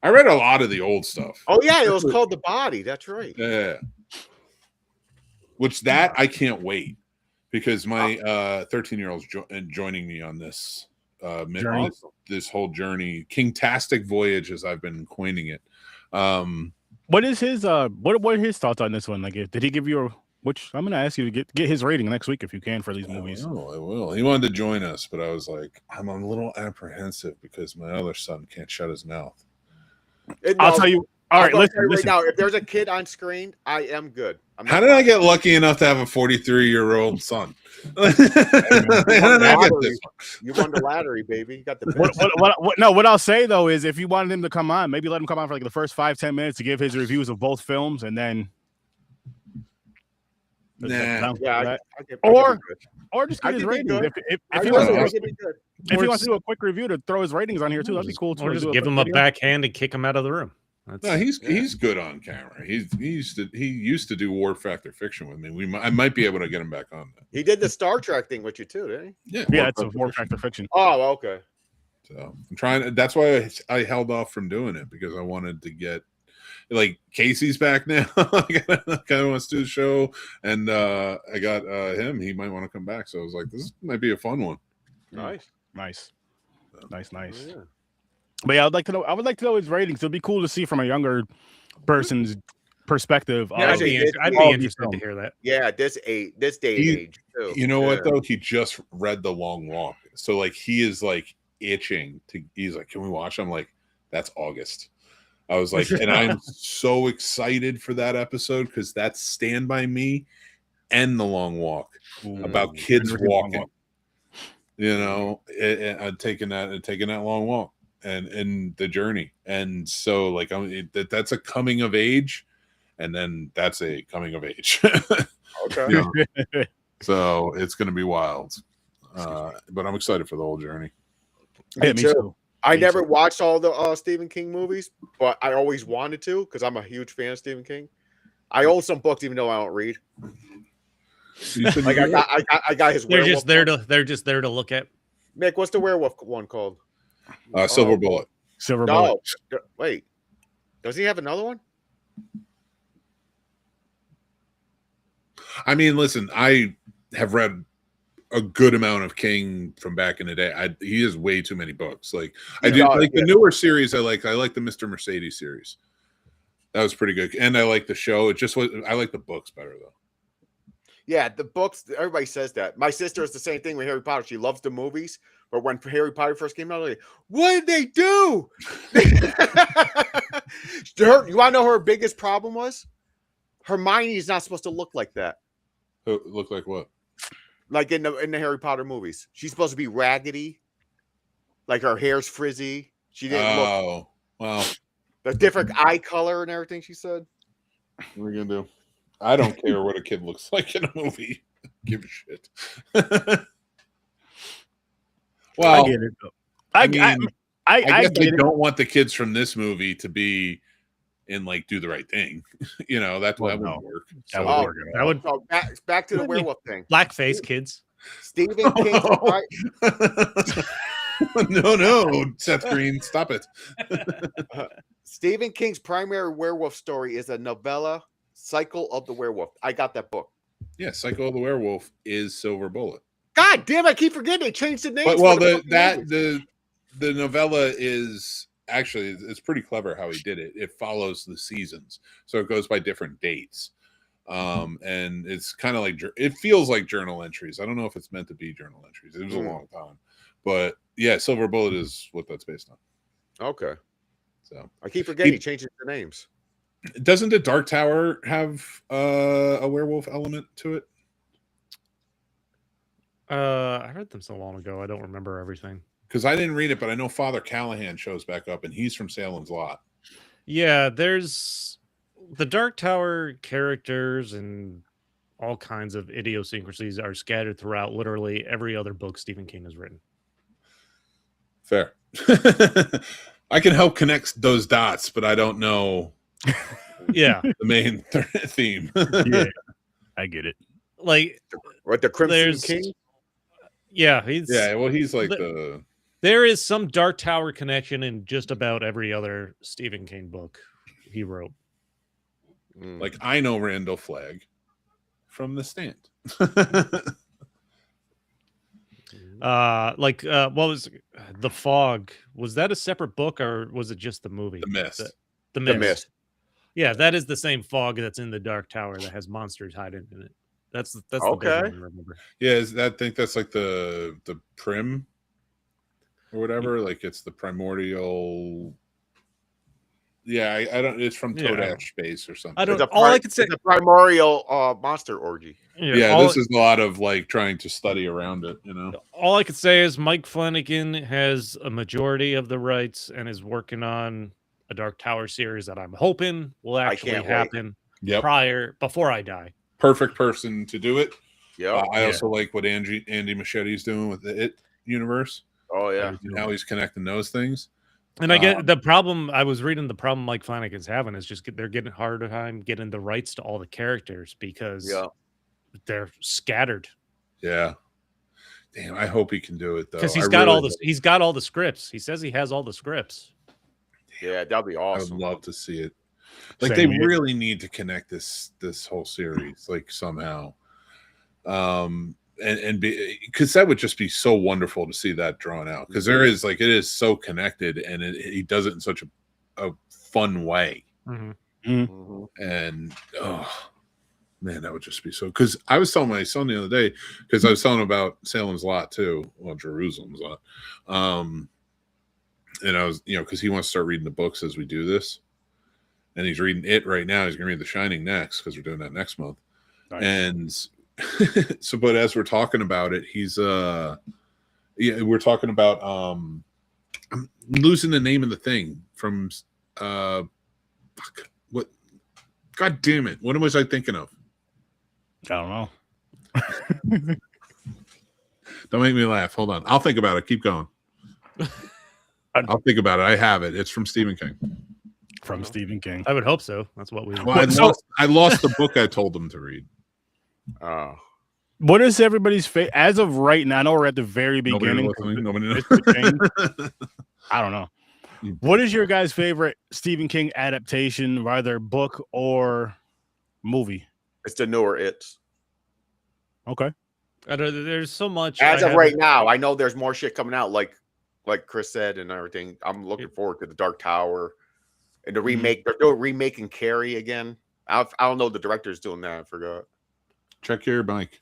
I read a lot of the old stuff. Oh yeah, it was called The Body. That's right. Yeah. Which that I can't wait because my 13-year-old's joining me on this this whole journey, King-tastic voyage, as I've been coining it. What is his what are his thoughts on this one? Like, did he give you which I'm gonna ask you to get his rating next week if you can for these movies. I will. He wanted to join us, but I was like, I'm a little apprehensive because my other son can't shut his mouth. I'll tell you. All right, listen. Right now, if there's a kid on screen, I am good. How did I get lucky enough to have a 43-year-old son? You won the lottery, baby. You got the best. What I'll say though is if you wanted him to come on, maybe let him come on for like the first 5-10 minutes to give his reviews of both films, and then or just get his ratings. If he wants to do a quick review to throw his ratings on here too, that'd be cool too. Or just give him a backhand and kick him out of the room. No, he's good on camera. He used to do War Factor Fiction with me. I might be able to get him back on that. He did the Star Trek thing with you too, didn't he? Yeah, it's a War Factor Fiction. Oh, okay. So I'm trying. That's why I held off from doing it because I wanted to get like Casey's back now. Kind of wants to do the show, and I got him. He might want to come back. So I was like, this might be a fun one. Nice. Yeah. But yeah, I would like to know his ratings. It'd be cool to see from a younger person's perspective. Yeah, I'd be interested to hear that. Yeah, this day and age too. You know what though? He just read The Long Walk, so like he is like itching to. He's like, "Can we watch?" I'm like, "That's August." I was like, and I'm so excited for that episode because that's Stand By Me and The Long Walk about kids walking. You know, and taking that long walk. And the journey, and so like that's a coming of age, and then that's a coming of age. Okay. You know? So it's going to be wild, but I'm excited for the whole journey. Me too. I never watched all the Stephen King movies, but I always wanted to because I'm a huge fan of Stephen King. I own some books even though I don't read. Like I got his. They're just there to look at. Mick, what's the werewolf one called? Silver Bullet. Bullet. Wait, does he have another one? I mean, listen, I have read a good amount of King from back in the day. He has way too many books. Like I do the newer series. I like the Mr. Mercedes series. That was pretty good, and I like the show. I like the books better though. Yeah, the books. Everybody says that. My sister is the same thing with Harry Potter. She loves the movies. But when Harry Potter first came out, like, what did they do? You want to know her biggest problem was? Hermione is not supposed to look like that. Look like what? Like in the Harry Potter movies, she's supposed to be raggedy, like her hair's frizzy. She didn't look. Oh, well, the different eye color and everything. She said. What are we gonna do? I don't care what a kid looks like in a movie. Give a shit. Well, I get it. I guess I don't it. want the kids from this movie to be in like Do the Right Thing. You know, that wouldn't work. That would back to the werewolf thing. Blackface kids. Stephen King. No, Seth Green, stop it. Stephen King's primary werewolf story is a novella, Cycle of the Werewolf. I got that book. Yeah, Cycle of the Werewolf is Silver Bullet. God damn! I keep forgetting they changed the name. The novella is actually it's pretty clever how he did it. It follows the seasons, so it goes by different dates. And it's kind of like it feels like journal entries. I don't know if it's meant to be journal entries. It was a long time, but yeah, Silver Bullet is what that's based on. Okay. So I keep forgetting he changes the names. Doesn't the Dark Tower have a werewolf element to it? I read them so long ago. I don't remember everything. Because I didn't read it, but I know Father Callahan shows back up, and he's from Salem's Lot. Yeah, there's the Dark Tower characters and all kinds of idiosyncrasies are scattered throughout literally every other book Stephen King has written. Fair. I can help connect those dots, but I don't know. Yeah, the main theme. Yeah, I get it. Like what the Crimson King? Yeah, he's like There is some Dark Tower connection in just about every other Stephen King book he wrote. Like I know Randall Flagg from The Stand. What was The Fog? Was that a separate book or was it just the movie? The Mist. The Mist. Yeah, that is the same fog that's in the Dark Tower that has monsters hiding in it. That's okay. The big one I remember. Yeah, I think that's like the Prim or whatever. Like it's the primordial. Yeah, I don't. It's from Toadash Space or something. I don't. All I can say the primordial monster orgy. Yeah, this is a lot of like trying to study around it. You know, all I could say is Mike Flanagan has a majority of the rights and is working on a Dark Tower series that I'm hoping will actually happen before I die. Perfect person to do it. Yeah, I also like what Andy Machete's doing with the It universe. Oh yeah, how he's connecting those things. And I get the problem. I was reading the problem Mike Flanagan's having is just they're getting a harder time getting the rights to all the characters because they're scattered. Yeah, damn. I hope he can do it though because he's got all the scripts. He says he has all the scripts. Yeah, that'd be awesome. I'd love to see it. Like they really need to connect this whole series like somehow, and because that would just be so wonderful to see that drawn out because there is like it is so connected and he does it in such a fun way, and oh man, that would just be so. Because I was telling my son the other day because I was telling him about Salem's Lot too, well Jerusalem's Lot, and I was because he wants to start reading the books as we do this. And he's reading it right now. He's going to read The Shining next because we're doing that next month. Nice. And so, but as we're talking about it, he's we're talking about I'm losing the name of the thing from what? God damn it! What was I thinking of? I don't know. Don't make me laugh. Hold on, I'll think about it. Keep going. I'll think about it. I have it. It's from Stephen King. From Stephen King. I would hope so. That's what we. Well, I lost the book I told them to read. What is everybody's favorite as of right now? I know we're at the very beginning. Nobody knows. I don't know. What is your guys' favorite Stephen King adaptation, either book or movie? It's the newer It's. Okay. There's so much. As of right now, I know there's more shit coming out. Like Chris said and everything. I'm looking forward to the Dark Tower. And the remake, they're doing remaking Carrie again. I don't know the director's doing that. I forgot. Check your mic.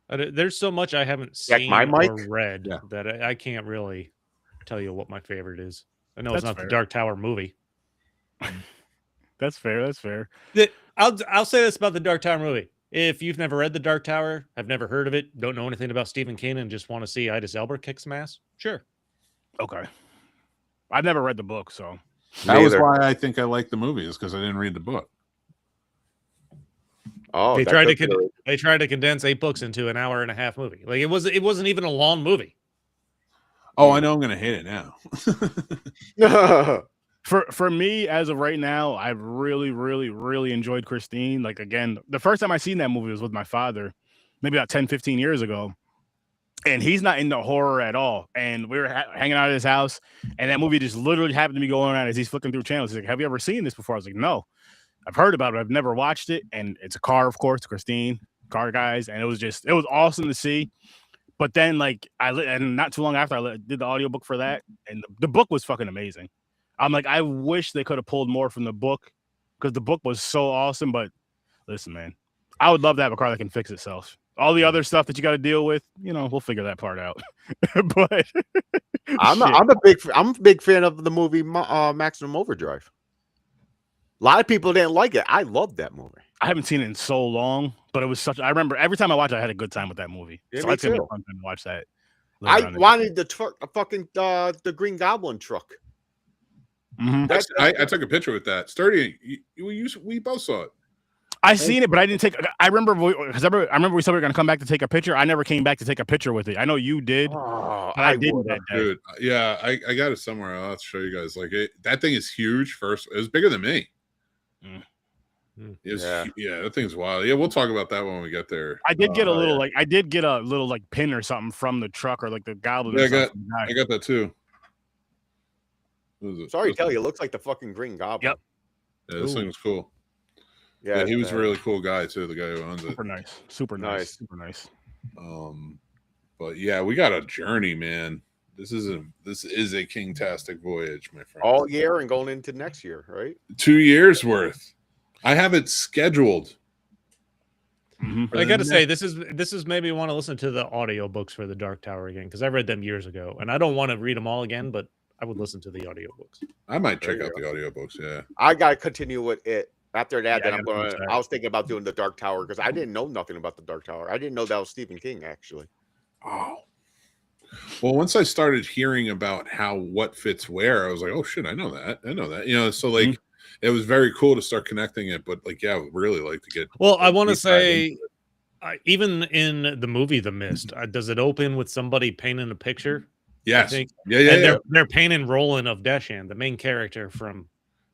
There's so much I haven't seen or read that I can't really tell you what my favorite is. I know it's not the Dark Tower movie. That's fair. That's fair. I'll say this about the Dark Tower movie. If you've never read the Dark Tower, have never heard of it, don't know anything about Stephen King, and just want to see Idris Elba kick some ass, sure. Okay. I've never read the book, so. That was why I think I like the movie is because I didn't read the book. Oh, they tried to condense 8 books into an hour-and-a-half movie. Like it wasn't even a long movie. Oh, I know I'm gonna hate it now. For me, as of right now, I've really, really, really enjoyed Christine. Like again, the first time I seen that movie was with my father, maybe about 10, 15 years ago. And he's not into horror at all. And we were hanging out at his house, and that movie just literally happened to be going on as he's flicking through channels. He's like, "Have you ever seen this before?" I was like, "No, I've heard about it. I've never watched it." And it's a car, of course, Christine, car guys, and it was awesome to see. But then, and not too long after, I did the audiobook for that, and the book was fucking amazing. I'm like, I wish they could have pulled more from the book because the book was so awesome. But listen, man, I would love to have a car that can fix itself. All the other stuff that you got to deal with, you know, we'll figure that part out. But I'm a big fan of the movie Maximum Overdrive. A lot of people didn't like it. I loved that movie. I haven't seen it in so long, but it was such. I remember every time I watched it, I had a good time with that movie. Yeah, so me it's gonna be too. fun to watch that. I wanted the the Green Goblin truck. Mm-hmm. I took a picture with that. Sturdy, we both saw it. I seen it, but I didn't take. I remember because I remember we said we were gonna come back to take a picture. I never came back to take a picture with it. I know you did, Oh, but I didn't that day. Dude, yeah, I got it somewhere. I'll have to show you guys. Like that thing is huge. First, it was bigger than me. Mm. Yeah, that thing's wild. Yeah, we'll talk about that when we get there. I did get a little I did get a little like pin or something from the truck or like the goblin. Yeah, I got that too. Sorry to tell you, it looks like the fucking Green Goblin. Yep. Yeah, this thing was cool. Yeah, he was a really cool guy too. The guy who owns it. Super nice. But yeah, we got a journey, man. This is a king-tastic voyage, my friend. All year and going into next year, right? 2 years worth. I have it scheduled. Mm-hmm. I got to say, this is maybe want to listen to the audiobooks for the Dark Tower again because I read them years ago, and I don't want to read them all again, but I would listen to the audiobooks. I might check out the audiobooks. Yeah, I gotta continue with it. After that, Yeah, then I was thinking about doing the Dark Tower because I didn't know nothing about the Dark Tower. I didn't know that was Stephen King actually. Oh. Well, once I started hearing about what fits where, I was like, oh shit, I know that. You know, so like it was very cool to start connecting it, but like, yeah, I would really like to get. Well, I want to say, even in the movie The Mist, does it open with somebody painting a picture? Yes. Yeah. Yeah. They're painting Roland of Deshan, the main character from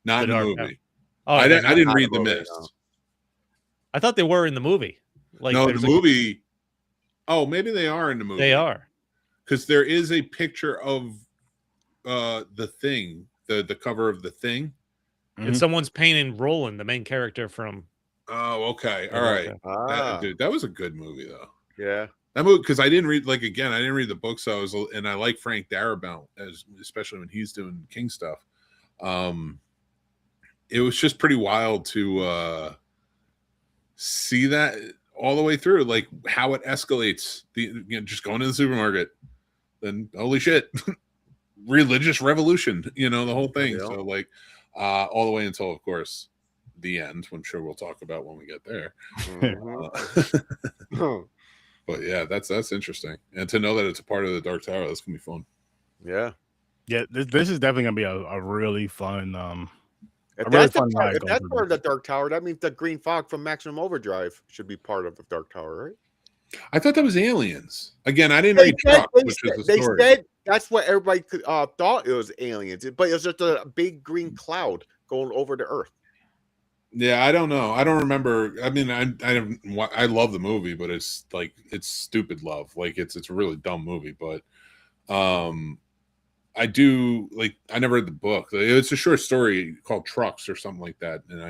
not in the movie. Oh, I didn't read The Mist. No. I thought they were in the movie. Like no, the movie. Oh, maybe they are in the movie. They are. Because there is a picture of the Thing, the cover of The Thing. And someone's painting Roland, the main character from. Oh, okay. All right. Dude, that was a good movie, though. Yeah. That movie, because I didn't read, I didn't read the book, so I like Frank Darabont, especially when he's doing King stuff. It was just pretty wild to see that all the way through, like how it escalates. Just going to the supermarket, then holy shit, religious revolution, the whole thing. Yeah. So like all the way until, of course, the end, which I'm sure we'll talk about when we get there. But yeah, that's interesting, and to know that it's a part of the Dark Tower, that's gonna be fun. Yeah. This is definitely gonna be a really fun. If that's part of the Dark Tower, that means the green fog from Maximum Overdrive should be part of the Dark Tower, right? I thought that was aliens. Again, I didn't read Truck, which is the story. They said that's what everybody thought it was aliens, but it was just a big green cloud going over the Earth. Yeah, I don't know. I don't remember. I mean, I love the movie, but it's stupid love. Like it's a really dumb movie, but I do I never read the book. It's a short story called Trucks or something like that, and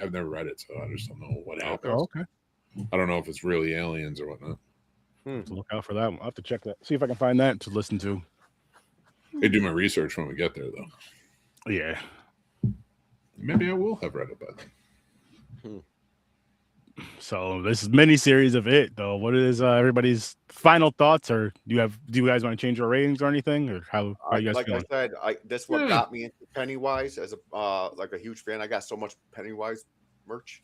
I've never read it, so I just don't know what happens. Oh, okay. I don't know if it's really aliens or whatnot. So look out for that. I'll have to check that. See if I can find that to listen to. I do my research when we get there, though. Yeah. Maybe I will have read it by then. So this is miniseries of it, though. What is everybody's final thoughts, or do you guys want to change your ratings or anything, or how you guys feeling? I said, this what got me into Pennywise as a huge fan. I got so much Pennywise merch.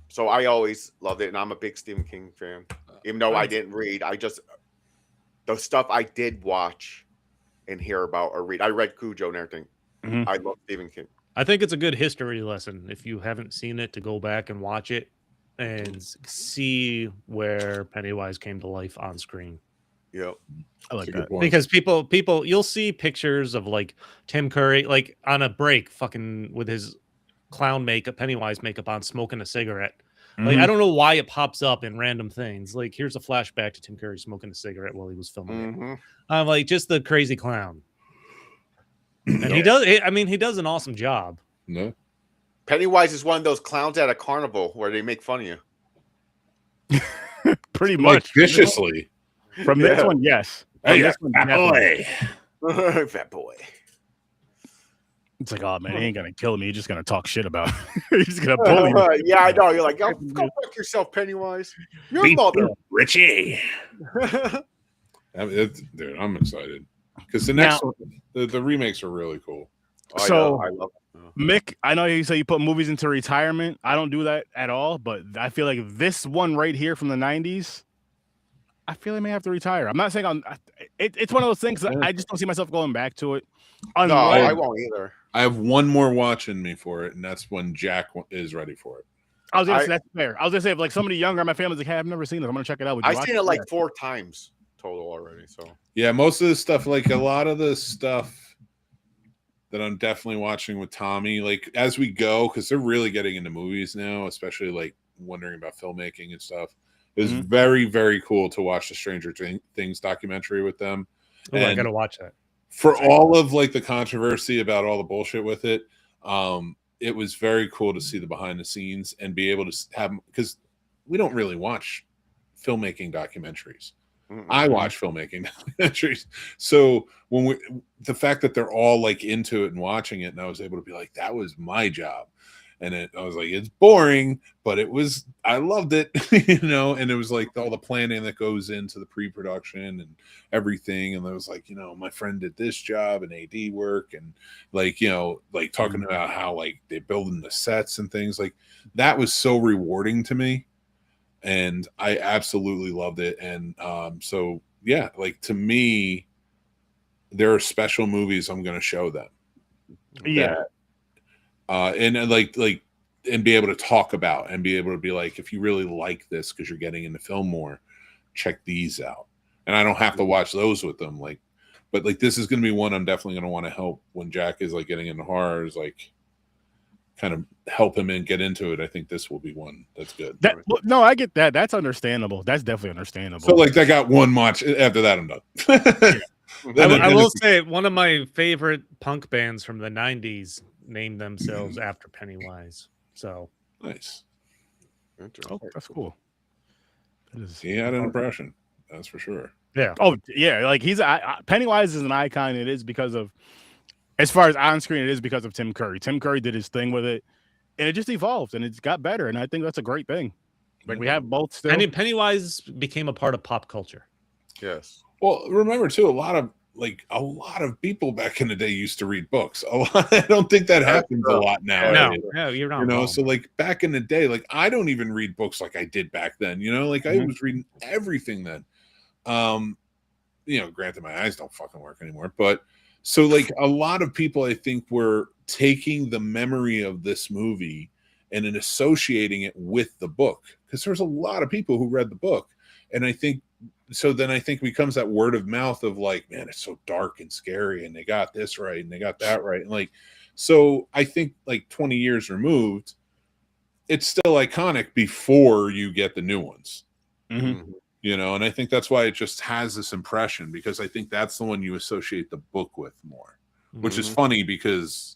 So I always loved it, and I'm a big Stephen King fan. Even though I didn't read, the stuff I did watch and hear about or read. I read Cujo and everything. I love Stephen King. I think it's a good history lesson if you haven't seen it to go back and watch it and see where Pennywise came to life on screen. Yeah, I like that because people, you'll see pictures of Tim Curry on a break, fucking with his clown makeup, Pennywise makeup on, smoking a cigarette. I don't know why it pops up in random things. Here's a flashback to Tim Curry smoking a cigarette while he was filming it. I'm just the crazy clown. And he does an awesome job. No, Pennywise is one of those clowns at a carnival where they make fun of you. Pretty much viciously. From this one, yes. Hey, fat boy. Fat boy. It's like, oh man, he ain't gonna kill me. He's just gonna talk shit about. He's gonna bully me. Yeah, I know. You're like, go fuck yourself, Pennywise. Your Beat mother. Richie. Dude, I'm excited because the next one, the remakes are really cool. So I love it. Mick, I know you say you put movies into retirement. I don't do that at all, but I feel like this one right here from the 90s, I feel I may have to retire. I'm not saying it's one of those things that I just don't see myself going back to it. No, I won't either. I have one more watch in me for it, and that's when Jack is ready for it. I was gonna say that's fair. I was gonna say if like somebody younger in my family's like, hey, I've never seen this. I'm gonna check it out. I've seen it like 4 times total already. So yeah, most of the stuff, like a lot of the stuff that I'm definitely watching with Tommy, like as we go, because they're really getting into movies now, especially like wondering about filmmaking and stuff. It was very, very cool to watch the Stranger Things documentary with them. Oh, I gotta watch that. For all of like the controversy about all the bullshit with it, it was very cool to see the behind the scenes and be able to have, because we don't really watch filmmaking documentaries. I watch filmmaking documentaries. So when the fact that they're all like into it and watching it, and I was able to be like, that was my job. And I was like, it's boring, but I loved it, you know, and it was like all the planning that goes into the pre-production and everything. And I was like, you know, my friend did this job and AD work and like, you know, like talking about how like they're building the sets and things like that was so rewarding to me. And I absolutely loved it. And so, yeah, like to me, there are special movies I'm going to show them. Yeah. And like and be able to talk about and be able to be like, if you really like this because you're getting into film more, check these out. And I don't have to watch those with them, like, but like this is going to be one I'm definitely going to want to help when Jack is like getting into horrors, like kind of help him and get into it. I think this will be one that's good. No, I get that. That's understandable. That's definitely understandable. So like I got one watch. After that, I'm done. I will say one of my favorite punk bands from the 90s named themselves after Pennywise. So nice. Oh, that's cool. He had an impression. That's for sure. Yeah. Oh, yeah. Like Pennywise is an icon. It is because of, as far as on screen, it is because of Tim Curry. Tim Curry did his thing with it, and it just evolved and it's got better. And I think that's a great thing. Like we have both still. And Pennywise became a part of pop culture. Yes. Well, remember too, a lot of people back in the day used to read books. I don't think that happens a lot now. No, you're not. You know, wrong. so like back in the day, like I don't even read books like I did back then. You know, like I was reading everything then. You know, granted, my eyes don't fucking work anymore, but so like a lot of people, I think, were taking the memory of this movie and then associating it with the book because there's a lot of people who read the book, and I think. So then I think it becomes that word of mouth of like, man, it's so dark and scary and they got this right and they got that right. And like, so I think like 20 years removed, it's still iconic before you get the new ones, you know? And I think that's why it just has this impression because I think that's the one you associate the book with more, which is funny because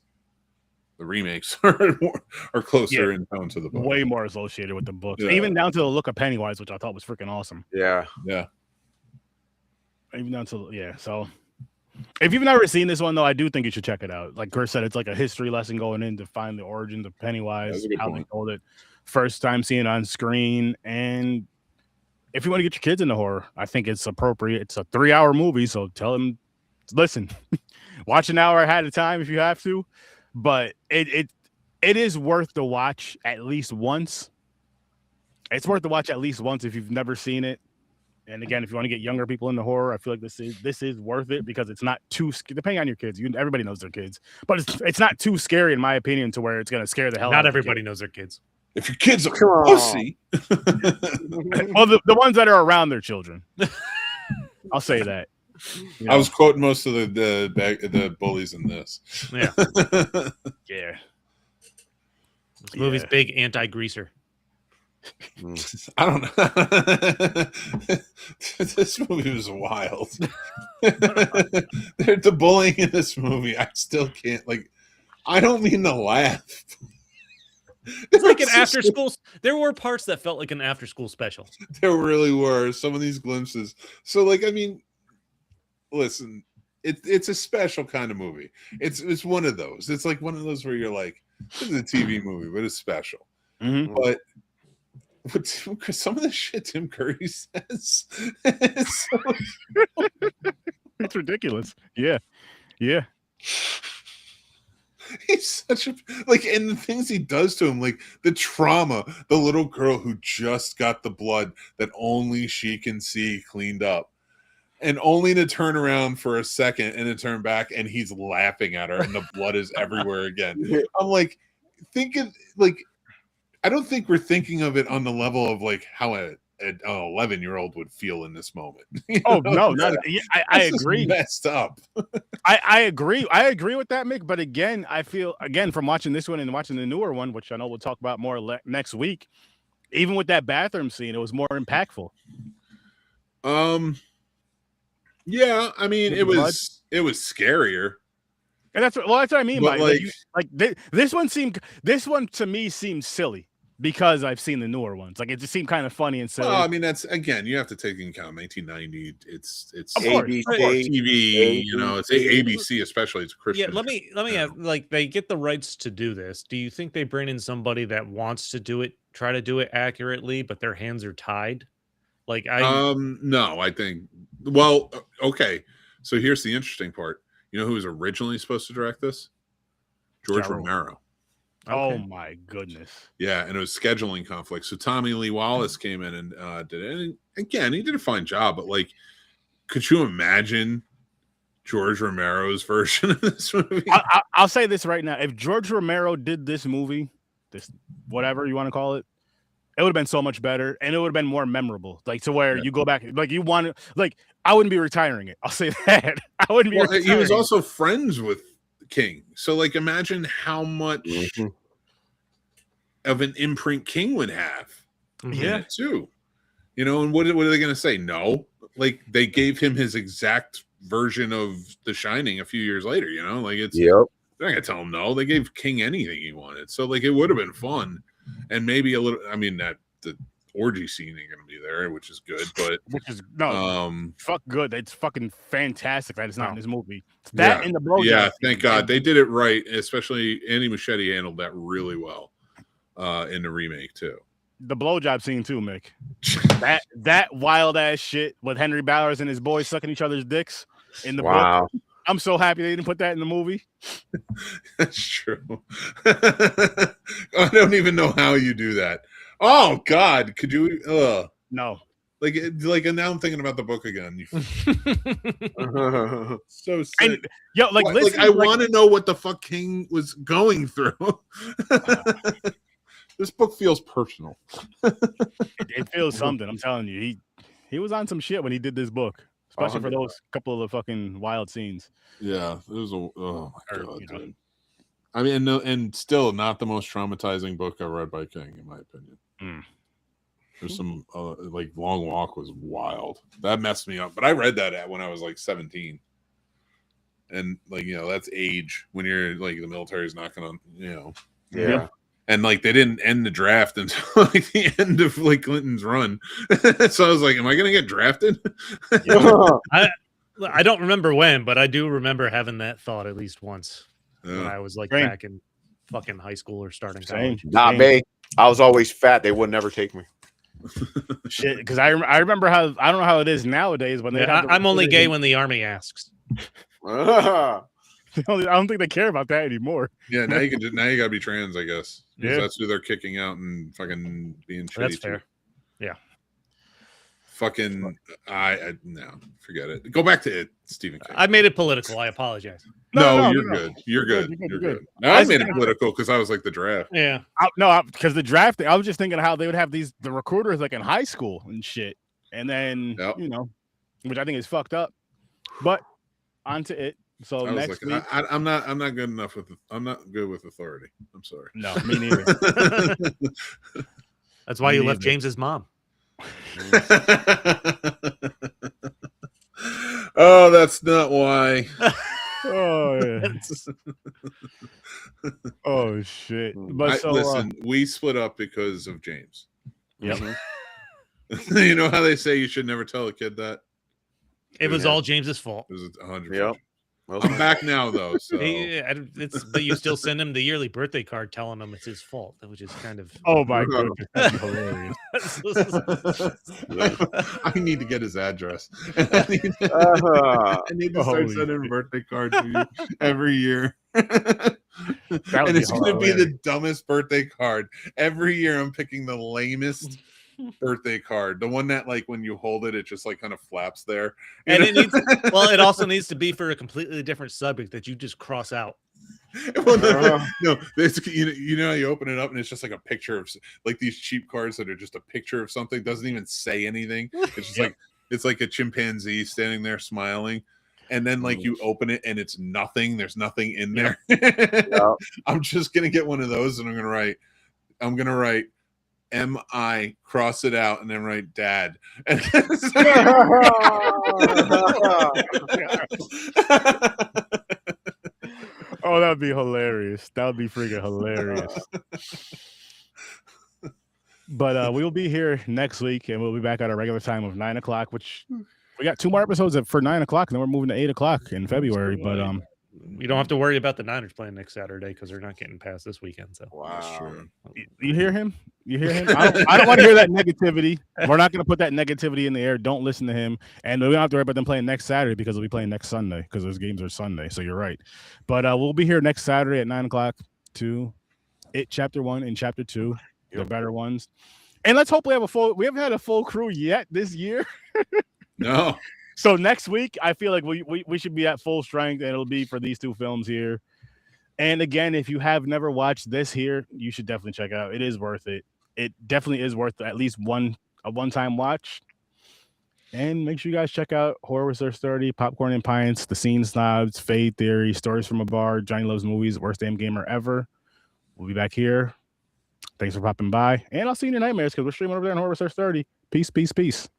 the remakes are closer in tone to the book. Way more associated with the books, even down to the look of Pennywise, which I thought was freaking awesome. Yeah. Yeah. Even down to so if you've never seen this one though, I do think you should check it out. Like Chris said, it's like a history lesson going in to find the origins of Pennywise, how they told it, first time seeing it on screen. And if you want to get your kids into horror, I think it's appropriate. It's a 3-hour movie, so tell them, listen, watch an hour ahead of time if you have to. But it is worth the watch at least once. It's worth the watch at least once if you've never seen it. And again, if you want to get younger people into horror, I feel like this is worth it because it's not too depending on your kids. Everybody knows their kids, but it's not too scary in my opinion to where it's going to scare the hell out of you. Not everybody knows their kids. If your kids are pussy, well, the ones that are around their children, I'll say that. You know? I was quoting most of the bullies in this. Yeah, yeah. This movie's big anti-greaser. I don't know. This movie was wild. The bullying in this movie, I still can't I don't mean to laugh. It's like an after school. There were parts that felt like an after school special. There really were some of these glimpses. So I mean, listen, it's a special kind of movie. It's one of those. It's like one of those where you're like, this is a TV movie, but it's special. Mm-hmm. But some of the shit Tim Curry says, it's ridiculous. Yeah. He's such a like, and the things he does to him, like the trauma, the little girl who just got the blood that only she can see cleaned up, and only to turn around for a second and to turn back and he's laughing at her and the blood is everywhere again. I'm like, thinking like, I don't think we're thinking of it on the level of like how an 11-year-old would feel in this moment. Oh no, I agree. Messed up. I agree. I agree with that, Mick. But again, I feel from watching this one and watching the newer one, which I know we'll talk about more next week. Even with that bathroom scene, it was more impactful. Yeah, I mean, it was scarier. And that's what I mean but by this one to me seems silly because I've seen the newer ones. Like it just seemed kind of funny and silly. Well, I mean, that's again, you have to take into account 1990. It's ABC, TV, you know, it's ABC, especially it's Christian. Yeah, let me ask, like they get the rights to do this. Do you think they bring in somebody that wants to do it, try to do it accurately, but their hands are tied? Like no, I think okay. So here's the interesting part. You know who was originally supposed to direct this? George Romero. Oh my goodness. Yeah, and it was scheduling conflicts. So Tommy Lee Wallace came in and did it. And again, he did a fine job, but like, could you imagine George Romero's version of this movie? I'll say this right now. If George Romero did this movie, this whatever you want to call it, it would have been so much better and it would have been more memorable. Like to where you go back, like you want to, like I wouldn't be retiring it. I'll say that. I wouldn't be retiring. He was also friends with King. So like imagine how much of an imprint King would have in it too. You know, and what are they going to say? No. Like they gave him his exact version of The Shining a few years later, you know? Like it's they're not going to tell him no. They gave King anything he wanted. So like it would have been fun. And maybe a little, I mean, that the orgy scene ain't gonna be there, which is good, but fuck good. It's fucking fantastic that it's not in this movie. That in the blowjob. Yeah, thank God they did it right. Especially Andy Muschietti handled that really well in the remake too. The blowjob scene too, Mick. that wild ass shit with Henry Bowers and his boys sucking each other's dicks in the book. I'm so happy they didn't put that in the movie. That's true. I don't even know how you do that. Oh God, could you? No. Like now I'm thinking about the book again. So sick. And, yo, listen, I want to know what the fuck King was going through. This book feels personal. it feels something. I'm telling you, he was on some shit when he did this book. Especially for those couple of the fucking wild scenes. Yeah, it was oh my God, dude. I mean, and still not the most traumatizing book I read by King, in my opinion. There's some like Long Walk was wild. That messed me up. But I read that when I was like 17. And like, you know, that's age when you're like the military's not gonna, you know. Yeah. And like they didn't end the draft until like the end of like Clinton's run. So I was like, am I gonna get drafted? I don't remember when, but I do remember having that thought at least once when I was like back in fucking high school or starting college. Not me. I was always fat. They would never take me. Shit, because I remember how I don't know how it is nowadays when they. I'm only gay when the army asks. I don't think they care about that anymore. Yeah, now you gotta be trans, I guess. Yeah, that's who they're kicking out and fucking being shitty. That's fair. Yeah. Fucking, no, forget it. Go back to it, Stephen King. I made it political. I apologize. No, you're good. You're good. You're good. Now I made it political because I was like the draft. Yeah. Because the draft. I was just thinking how they would have the recruiters like in high school and shit, and then you know, which I think is fucked up. But onto it. So next week, I'm not good enough with. I'm not good with authority. I'm sorry. No, me neither. That's why you left James's mom. Oh, that's not why. Oh yeah. Oh shit. But listen, we split up because of James. Yep. You know how they say you should never tell a kid that? It was all James's fault. It was 100%. Yep. I'm back now though. So but you still send him the yearly birthday card telling him it's his fault, which is kind of Oh my goodness, that'd be hilarious. I need to get his address. I need to start sending birthday cards to you every year. And it's going to be the dumbest birthday card. Every year I'm picking the lamest birthday card, the one that like when you hold it, it just like kind of flaps there. And it also needs to be for a completely different subject that you just cross out. Well, no, you know, you open it up and it's just like a picture of like these cheap cards that are just a picture of something, doesn't even say anything. It's just like it's like a chimpanzee standing there smiling, and then like you open it and it's nothing. There's nothing in there. I'm just gonna get one of those and I'm gonna write M.I. cross it out and then write Dad. Oh, that'd be hilarious. That would be freaking hilarious. But we will be here next week, and we'll be back at our regular time of 9 o'clock, which we got 2 more episodes for 9 o'clock, and then we're moving to 8 o'clock in February. But you don't have to worry about the Niners playing next Saturday because they're not getting past this weekend. So wow, you hear him? You hear him? I don't want to hear that negativity. We're not going to put that negativity in the air. Don't listen to him. And we don't have to worry about them playing next Saturday because we'll be playing next Sunday because those games are Sunday. So you're right. But we'll be here next Saturday at 9 o'clock to It Chapter 1 and Chapter 2, the better ones. And let's hope we haven't had a full crew yet this year. No. So next week, I feel like we should be at full strength, and it'll be for these 2 films here. And again, if you have never watched this here, you should definitely check it out. It is worth it. It definitely is worth at least a one-time watch. And make sure you guys check out Horror with Sturd-O, Popcorn and Pints, The Scene Snobs, Fade Theory, Stories from a Bar, Johnny Loves Movies, Worst Damn Gamer Ever. We'll be back here. Thanks for popping by. And I'll see you in your nightmares because we're streaming over there on Horror with Sturd-O. Peace, peace, peace.